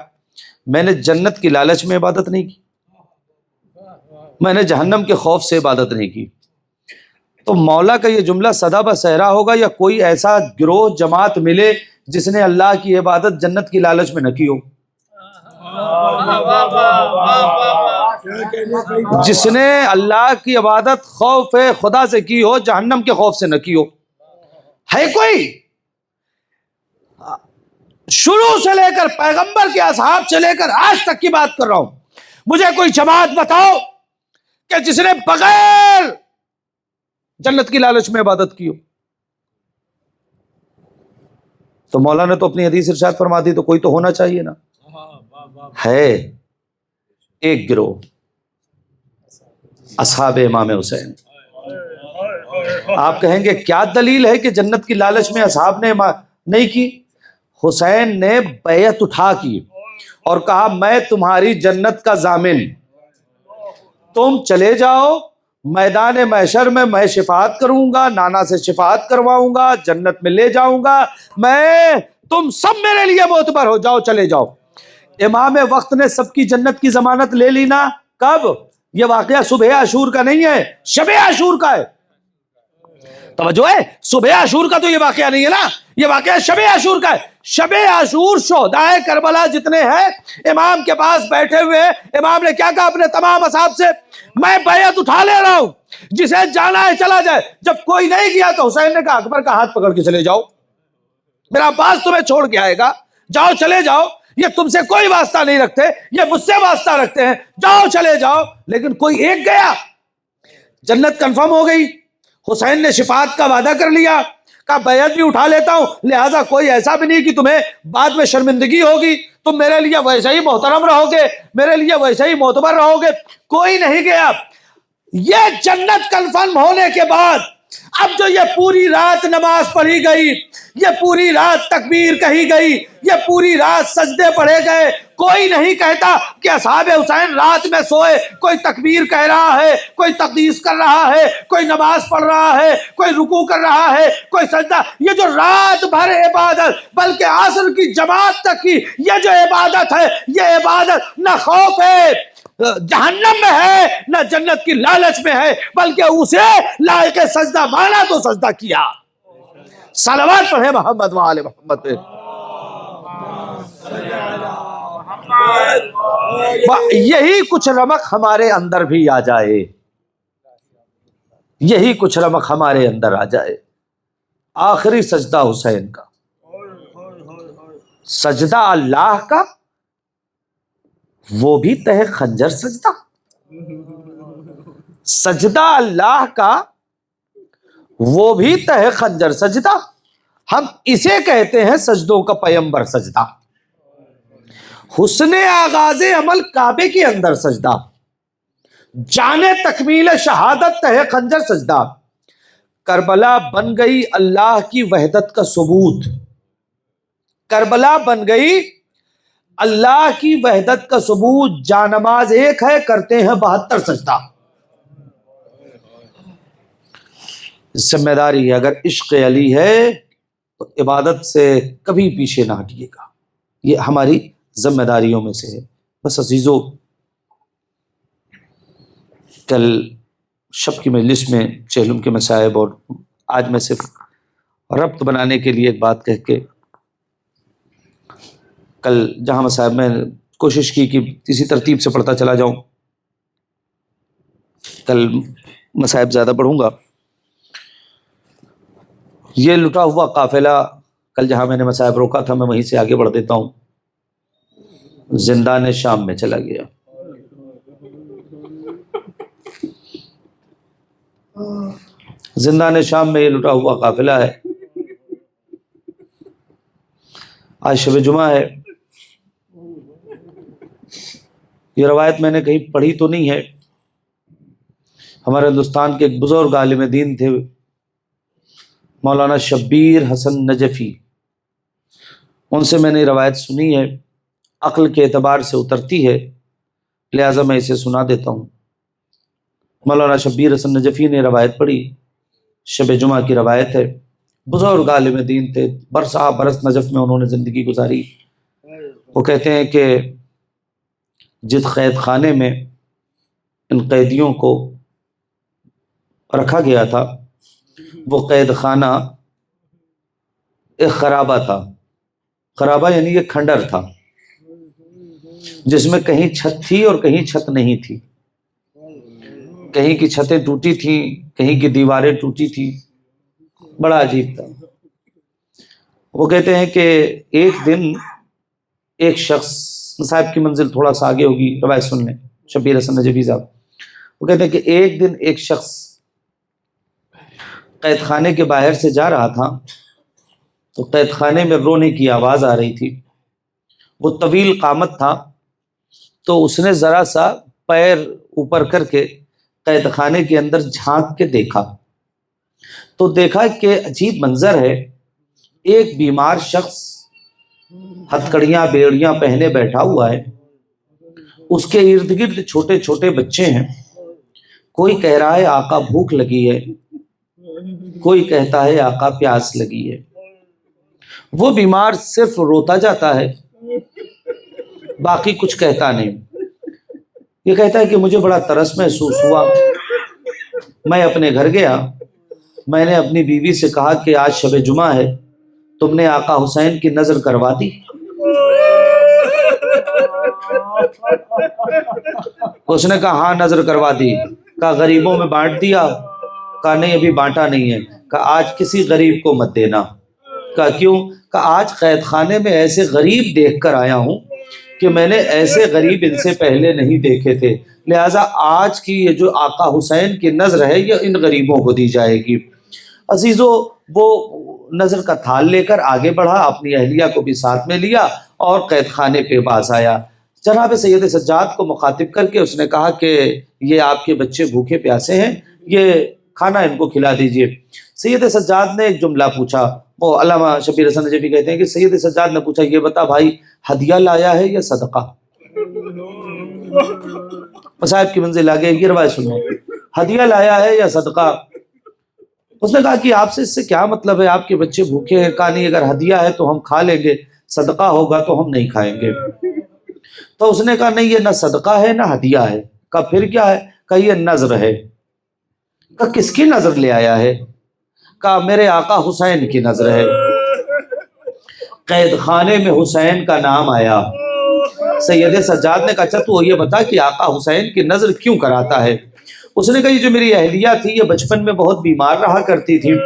میں نے جنت کی لالچ میں عبادت نہیں کی، میں نے جہنم کے خوف سے عبادت نہیں کی، تو مولا کا یہ جملہ سدا بصحرا ہوگا یا کوئی ایسا گروہ جماعت ملے جس نے اللہ کی عبادت جنت کی لالچ میں نہ کی ہو، جس نے اللہ کی عبادت خوف خدا سے کی ہو، جہنم کے خوف سے نہ کی ہو؟ ہے کوئی؟ شروع سے لے کر پیغمبر کے اصحاب سے لے کر آج تک کی بات کر رہا ہوں، مجھے کوئی جماعت بتاؤ کہ جس نے بغیر جنت کی لالچ میں عبادت کی ہو۔ تو مولا نے تو اپنی حدیث ارشاد فرما دی، تو کوئی تو ہونا چاہیے نا. ہے ایک گروہ اصحاب امام حسین. آپ کہیں گے کیا دلیل ہے کہ جنت کی لالچ میں اصحاب نے نہیں کی؟ حسین نے بیعت اٹھا کی اور کہا میں تمہاری جنت کا ضامن، تم چلے جاؤ میدان محشر میں شفاعت کروں گا، نانا سے شفاعت کرواؤں گا، جنت میں لے جاؤں گا، تم سب میرے لیے معتبر ہو جاؤ، چلے جاؤ. امام وقت نے سب کی جنت کی ضمانت لے لی نا. کب؟ یہ واقعہ صبح عاشور کا نہیں ہے، شب عاشور کا ہے. توجہ ہے، صبح عاشور کا تو یہ واقعہ نہیں ہے نا، یہ واقعہ شب عاشور کا ہے. شب عاشور شہدائے کربلا جتنے ہیں امام کے پاس بیٹھے ہوئے، امام نے کیا کہا اپنے تمام اصحاب سے؟ میں بیعت اٹھا لے رہا ہوں، جسے جانا ہے چلا جائے. جب کوئی نہیں گیا تو حسین نے کہا اکبر کا ہاتھ پکڑ کے چلے جاؤ، میرا عباس تمہیں چھوڑ کے آئے گا، جاؤ چلے جاؤ، یہ تم سے کوئی واسطہ نہیں رکھتے، یہ مجھ سے واسطہ رکھتے ہیں، جاؤ چلے جاؤ. لیکن کوئی ایک گیا، جنت کنفرم ہو گئی. حسین نے شفاعت کا وعدہ کر لیا، کہا بیعت بھی اٹھا لیتا ہوں، لہٰذا کوئی ایسا بھی نہیں کہ تمہیں بعد میں شرمندگی ہوگی، تم میرے لیے ویسے ہی محترم رہو گے، میرے لیے ویسے ہی معتبر رہو گے. کوئی نہیں گیا. یہ جنت کنفرم ہونے کے بعد اب جو یہ پوری رات نماز پڑھی گئی، یہ پوری رات تکبیر کہی گئی، یہ پوری رات سجدے پڑھے گئے، کوئی نہیں کہتا کہ اصحاب حسین رات میں سوئے. کوئی تکبیر کہہ رہا ہے، کوئی تقدیس کر رہا ہے، کوئی نماز پڑھ رہا ہے، کوئی رکوع کر رہا ہے، کوئی سجدہ. یہ جو رات بھر عبادت، بلکہ عصر کی جماعت تک کی یہ جو عبادت ہے، یہ عبادت نہ خوف ہے جہنم میں ہے، نہ جنت کی لالچ میں ہے، بلکہ اسے لائق سجدہ مانا تو سجدہ کیا. صلوات پڑھے محمد وآل محمد پہ. یہی کچھ رمق ہمارے اندر بھی آ جائے، یہی کچھ رمق ہمارے اندر آ جائے. آخری سجدہ حسین کا، سجدہ اللہ کا، وہ بھی تہ خنجر سجدہ. سجدہ اللہ کا وہ بھی تہ خنجر سجدہ. ہم اسے کہتے ہیں سجدوں کا پیمبر سجدہ. حسن آغاز عمل کعبے کے اندر سجدہ، جانے تکمیل شہادت تہ خنجر سجدہ. کربلا بن گئی اللہ کی وحدت کا ثبوت، کربلا بن گئی اللہ کی وحدت کا ثبوت. جانماز ایک ہے، کرتے ہیں 72 سجدہ. ذمہ داری ہے، اگر عشق علی ہے تو عبادت سے کبھی پیچھے نہ ہٹیے گا، یہ ہماری ذمہ داریوں میں سے ہے. بس عزیزو، کل شب کی مجلس میں چہلم کے مصائب، اور آج میں صرف ربط بنانے کے لیے ایک بات کہہ کے، کل جہاں مصائب میں کوشش کی کہ اسی ترتیب سے پڑھتا چلا جاؤں، کل مصائب زیادہ پڑھوں گا. یہ لٹا ہوا قافلہ، کل جہاں میں نے مصائب روکا تھا میں وہیں سے آگے بڑھ دیتا ہوں. زندان شام میں چلا گیا. زندان شام میں یہ لٹا ہوا قافلہ ہے. آج شب جمعہ ہے. یہ روایت میں نے کہیں پڑھی تو نہیں ہے. ہمارے ہندوستان کے ایک بزرگ عالم دین تھے مولانا شبیر حسن نجفی، ان سے میں نے روایت سنی ہے، عقل کے اعتبار سے اترتی ہے، لہٰذا میں اسے سنا دیتا ہوں. مولانا شبیر حسن نجفی نے روایت پڑھی، شب جمعہ کی روایت ہے. بزرگ عالم دین تھے، برسا برس نجف میں انہوں نے زندگی گزاری. وہ کہتے ہیں کہ جس قید خانے میں ان قیدیوں کو رکھا گیا تھا، وہ قید خانہ ایک خرابہ تھا. خرابہ یعنی یہ کھنڈر تھا جس میں کہیں چھت تھی اور کہیں چھت نہیں تھی، کہیں کی چھتیں ٹوٹی تھیں، کہیں کی دیواریں ٹوٹی تھی. بڑا عجیب تھا. وہ کہتے ہیں کہ ایک دن ایک شخص، صاحب کی منزل تھوڑا سا آگے ہوگی روایت سن لیں، شبیر حسن نجفی صاحب. وہ کہتے ہیں کہ ایک دن ایک شخص قید خانے کے باہر سے جا رہا تھا تو قید خانے میں رونے کی آواز آ رہی تھی. وہ طویل قامت تھا تو اس نے ذرا سا پیر اوپر کر کے قید خانے کے اندر جھانک کے دیکھا تو دیکھا کہ عجیب منظر ہے. ایک بیمار شخص ہتھکڑیاں بیڑیاں پہنے بیٹھا ہوا ہے، اس کے ارد گرد چھوٹے چھوٹے بچے ہیں. کوئی کہہ رہا ہے آقا بھوک لگی ہے، کوئی کہتا ہے آقا پیاس لگی ہے. وہ بیمار صرف روتا جاتا ہے، باقی کچھ کہتا نہیں. یہ کہتا ہے کہ مجھے بڑا ترس محسوس ہوا، میں اپنے گھر گیا، میں نے اپنی بیوی سے کہا کہ آج شب جمعہ ہے، تم نے آقا حسین کی نظر کروا دی؟ اس نے کہا ہاں نظر کروا دی. کہا غریبوں میں بانٹ دیا؟ کہا نہیں ابھی بانٹا نہیں ہے. کہا آج کسی غریب کو مت دینا. کہا کیوں؟ کہا آج قید خانے میں ایسے غریب دیکھ کر آیا ہوں کہ میں نے ایسے غریب ان سے پہلے نہیں دیکھے تھے، لہٰذا آج کی یہ جو آقا حسین کی نظر ہے یہ ان غریبوں کو دی جائے گی. عزیزو وہ نظر کا تھال لے کر آگے بڑھا، اپنی اہلیہ کو بھی ساتھ میں لیا اور قید خانے کے پاس آیا. جناب سید سجاد کو مخاطب کر کے اس نے کہا کہ یہ آپ کے بچے بھوکے پیاسے ہیں، یہ کھانا ان کو کھلا دیجئے. سید سجاد نے ایک جملہ پوچھا. وہ علامہ شبیر حسن نجفی کہتے ہیں کہ سید سجاد نے پوچھا یہ بتا بھائی ہدیہ لایا ہے یا صدقہ؟ صاحب کی منزل آگے یہ روایت سنو، ہدیہ لایا ہے یا صدقہ؟ اس نے کہا کہ آپ سے اس سے کیا مطلب ہے، آپ کے بچے بھوکے ہیں. کہا نہیں اگر ہدیہ ہے تو ہم کھا لیں گے، صدقہ ہوگا تو ہم نہیں کھائیں گے. تو اس نے کہا نہیں یہ نہ صدقہ ہے نہ ہدیہ ہے. کہا پھر کیا ہے؟ کہا یہ نذر ہے. کہا کس کی نذر لے آیا ہے؟ کہا میرے آقا حسین کی نذر ہے. قید خانے میں حسین کا نام آیا. سید سجاد نے کہا اچھا تو یہ بتا کہ آقا حسین کی نذر کیوں کراتا ہے؟ اس نے کہا یہ جو میری اہلیہ تھی یہ بچپن میں بہت بیمار رہا کرتی تھی،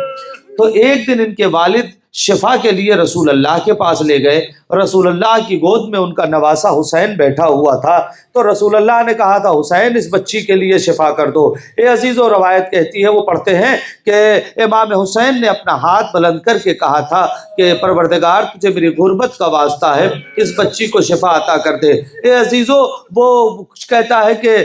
تو ایک دن ان کے والد شفا کے لیے رسول اللہ کے پاس لے گئے. رسول اللہ کی گود میں ان کا نواسا حسین بیٹھا ہوا تھا، تو رسول اللہ نے کہا تھا حسین اس بچی کے لیے شفا کر دو. اے عزیزو روایت کہتی ہے، وہ پڑھتے ہیں کہ امام حسین نے اپنا ہاتھ بلند کر کے کہا تھا کہ پروردگار تجھے میری غربت کا واسطہ ہے، اس بچی کو شفا عطا کر دے. اے عزیزو وہ کہتا ہے کہ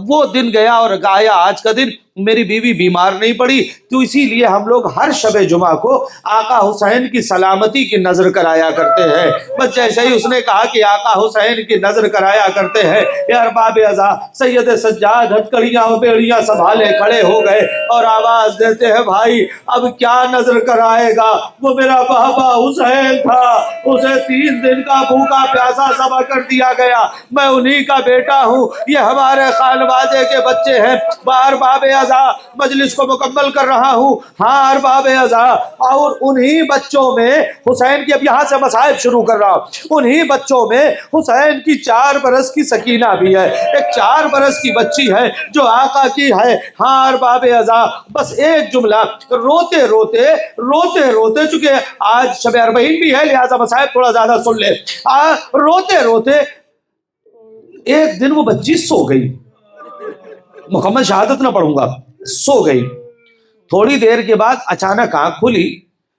وہ دن گیا اور گایا آج کا دن میری بیوی بیمار نہیں پڑی، تو اسی لیے ہم لوگ ہر شب جمعہ کو آقا حسین کی سلامتی کی نظر کرایا کرتے ہیں. بس جیسے ہی اس نے کہا کہ آقا حسین کی نظر کرایا کرتے ہیں، یا ارباب عزا سید سجاد ہتھکڑیاں و بیڑیاں سنبھالے کھڑے ہو گئے اور آواز دیتے ہیں بھائی اب کیا نظر کرائے گا؟ وہ میرا بابا حسین تھا، اسے 3 دن کا بھوکا پیاسا ذبح کر دیا گیا، میں انہی کا بیٹا ہوں، یہ ہمارے خانوادے کے بچے ہیں. ارباب مجلس کو مکمل کر رہا ہوں. ہاں ارباب اعضا، اور انہی بچوں میں حسین کی، اب یہاں سے مصائب شروع کر رہا ہوں، انہی بچوں میں حسین کی 4 برس کی سکینہ بھی ہے، ایک 4 برس کی بچی ہے جو آقا کی ہے. ہاں ارباب اعضا بس ایک جملہ، روتے روتے روتے روتے، چونکہ آج شب اربعین بھی ہے لہذا مصائب تھوڑا زیادہ سن لے. روتے روتے ایک دن وہ بچی سو گئی، مکمل شہادت نہ پڑھوں گا، سو گئی. تھوڑی دیر کے بعد اچانک آنکھ کھلی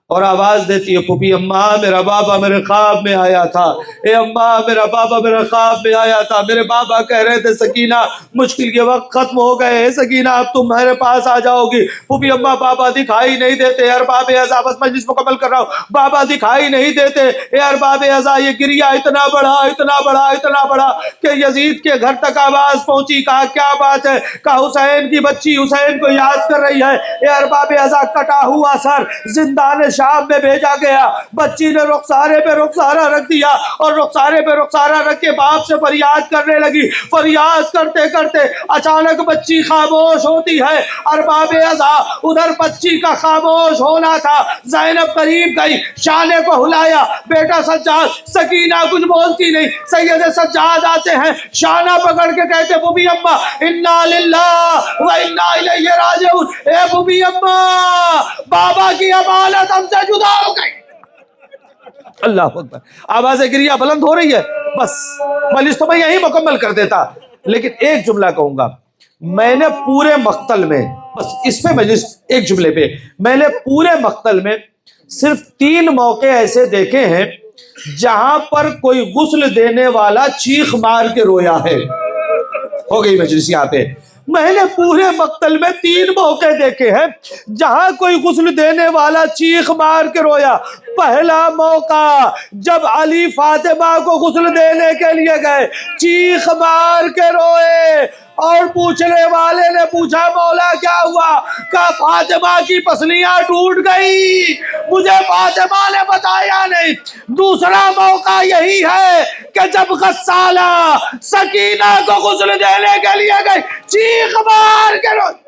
اور آواز دیتی ہے پھوپھی اماں میرا بابا میرے خواب میں آیا تھا، اے اماں میرا بابا میرے خواب میں آیا تھا، میرے بابا کہہ رہے تھے سکینہ مشکل کے وقت ختم ہو گئے، سکینہ اب تم میرے پاس آ جاؤ گی. پھوپھی اماں بابا دکھائی نہیں دیتے. ارباب اعضا بس مجلس مکمل کر رہا ہوں، بابا دکھائی نہیں دیتے. اے ارباب اعضا یہ گریا اتنا بڑا اتنا بڑا اتنا بڑا کہ یزید کے گھر تک آواز پہنچی. کہا کیا بات ہے؟ کہا حسین کی بچی حسین کو یاد کر رہی ہے. اے ارباب اعضا کٹا ہوا سر زندان شام میں بھیجا گیا، بچی نے رخسارے پہ رخسارہ رکھ دیا اور رخسارے پہ رخسارہ رکھ کے باپ سے فریاد کرنے لگی. فریاد کرتے کرتے اچانک بچی خاموش ہوتی ہے. ارباب اعضا ادھر بچی کا خاموش ہونا تھا، زینب قریب گئی، شانے کو ہلایا، بیٹا سجاد. سکینہ کچھ بولتی نہیں. سید سجاد آتے ہیں، شانہ پکڑ کے کہتے بوبی اماں انا للہ و انا الیہ راجعون. اے بوبی اماں بابا کی امانت ہم سے جدا ہو گئی. اللہ اکبر. آواز گریہ بلند ہو رہی ہے. بس مجلس تو میں یہی مکمل کر دیتا، لیکن ایک جملہ کہوں گا. میں نے پورے مقتل میں، بس اس پہ مجلس ایک جملے پہ، میں نے پورے مقتل میں صرف 3 موقع ایسے دیکھے ہیں جہاں پر کوئی غسل دینے والا چیخ مار کے رویا ہے. ہو گئی مجلس یہاں پہ. میں نے پورے مقتل میں 3 موقع دیکھے ہیں جہاں کوئی غسل دینے والا چیخ مار کے رویا. پہلا موقع جب علی فاطمہ کو غسل دینے کے لیے گئے، چیخ مار کے روئے، اور پوچھنے والے نے پوچھا مولا کیا ہوا؟ کہا فاطمہ کی پسلیاں ٹوٹ گئی، مجھے فاطمہ نے بتایا نہیں. دوسرا موقع یہی ہے کہ جب غسالہ سکینہ کو غسل دینے کے لیے گئی، چیخ مار کے روئی،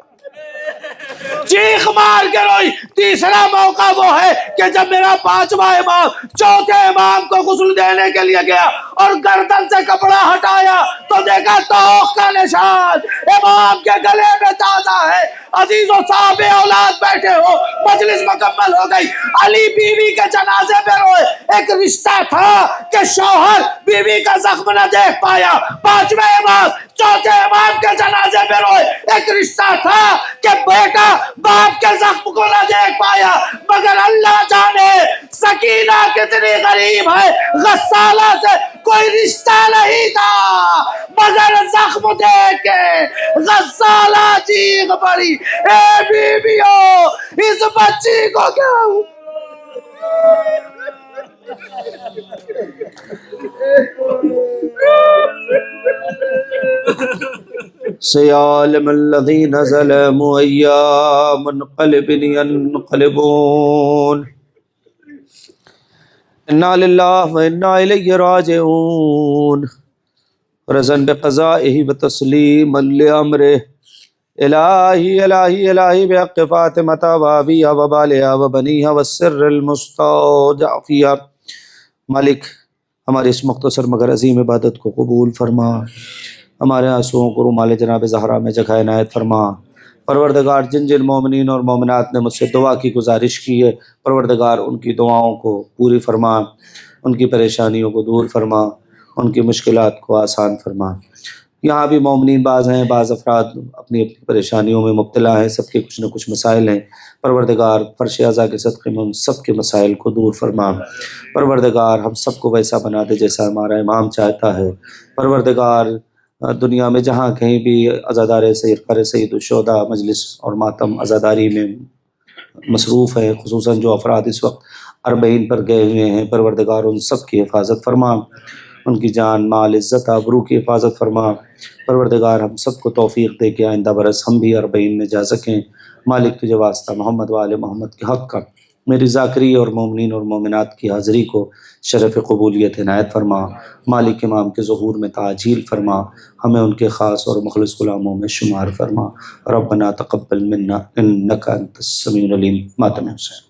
چیخ مار کے روئی. تیسرا موقع وہ ہے کہ جب میرا 5واں امام 4تھے امام کو غسل دینے کے لیے گیا اور گردن سے کپڑا ہٹایا تو دیکھا توق کا نشان امام کے گلے میں تازہ ہے. عزیز و صاحب اولاد بیٹھے ہو، مجلس مکمل ہو گئی. علی بیوی کے جنازے پہ روئے. ایک رشتہ تھا کہ شوہر بیوی کا زخم نہ دیکھ پایا، 5ویں امام 4تھے امام کے جنازے پہ روئے. ایک رشتہ تھا کہ بیٹا باپ کے زخم کو نہ دیکھ پایا، مگر اللہ جانے سکینہ کتنی غریب ہے، غسالہ سے کوئی رشتہ نہیں تھا، مگر زخم دیکھ کے غسالہ چیخ پڑی، اے بیویو اس بچی کو کیا ہوا؟ سيعلم الذين ظلموا أي منقلب ينقلبون إنا لله وإنا إليه راجعون رضا بقضائه وتسليما لأمره إلهي إلهي إلهي بحق فاطمة وأبيها وبالها وبنيها والسر المستودع فيها. مالک ہماری اس مختصر مگر عظیم عبادت کو قبول فرما، ہمارے آنسوؤں کو رومال جناب زہرا میں جگہ عنایت فرما. پروردگار جن جن مومنین اور مومنات نے مجھ سے دعا کی گزارش کی ہے، پروردگار ان کی دعاؤں کو پوری فرما، ان کی پریشانیوں کو دور فرما، ان کی مشکلات کو آسان فرما. یہاں بھی مومنین بعض ہیں، بعض افراد اپنی اپنی پریشانیوں میں مبتلا ہیں، سب کے کچھ نہ کچھ مسائل ہیں. پروردگار فرش اعضا کے صدقے میں ان سب کے مسائل کو دور فرما. پروردگار ہم سب کو ویسا بنا دے جیسا ہمارا امام چاہتا ہے. پروردگار دنیا میں جہاں کہیں بھی عزادار سید سید الشہداء مجلس اور ماتم عزاداری میں مصروف ہے، خصوصاً جو افراد اس وقت اربعین پر گئے ہوئے ہیں، پروردگار ان سب کی حفاظت فرما، ان کی جان مال عزت آبرو کی حفاظت فرما. پروردگار ہم سب کو توفیق دے کہ آئندہ برس ہم بھی اربعین میں جا سکیں. مالک تجھے واسطہ محمد و آل محمد کے حق کا میری ذاکری اور مومنین اور مومنات کی حاضری کو شرف قبولیت عنایت فرما. مالک امام کے ظہور میں تعجیل فرما، ہمیں ان کے خاص اور مخلص غلاموں میں شمار فرما. ربنا تقبل منا انک انت السمیع العلیم. ماتم حسین.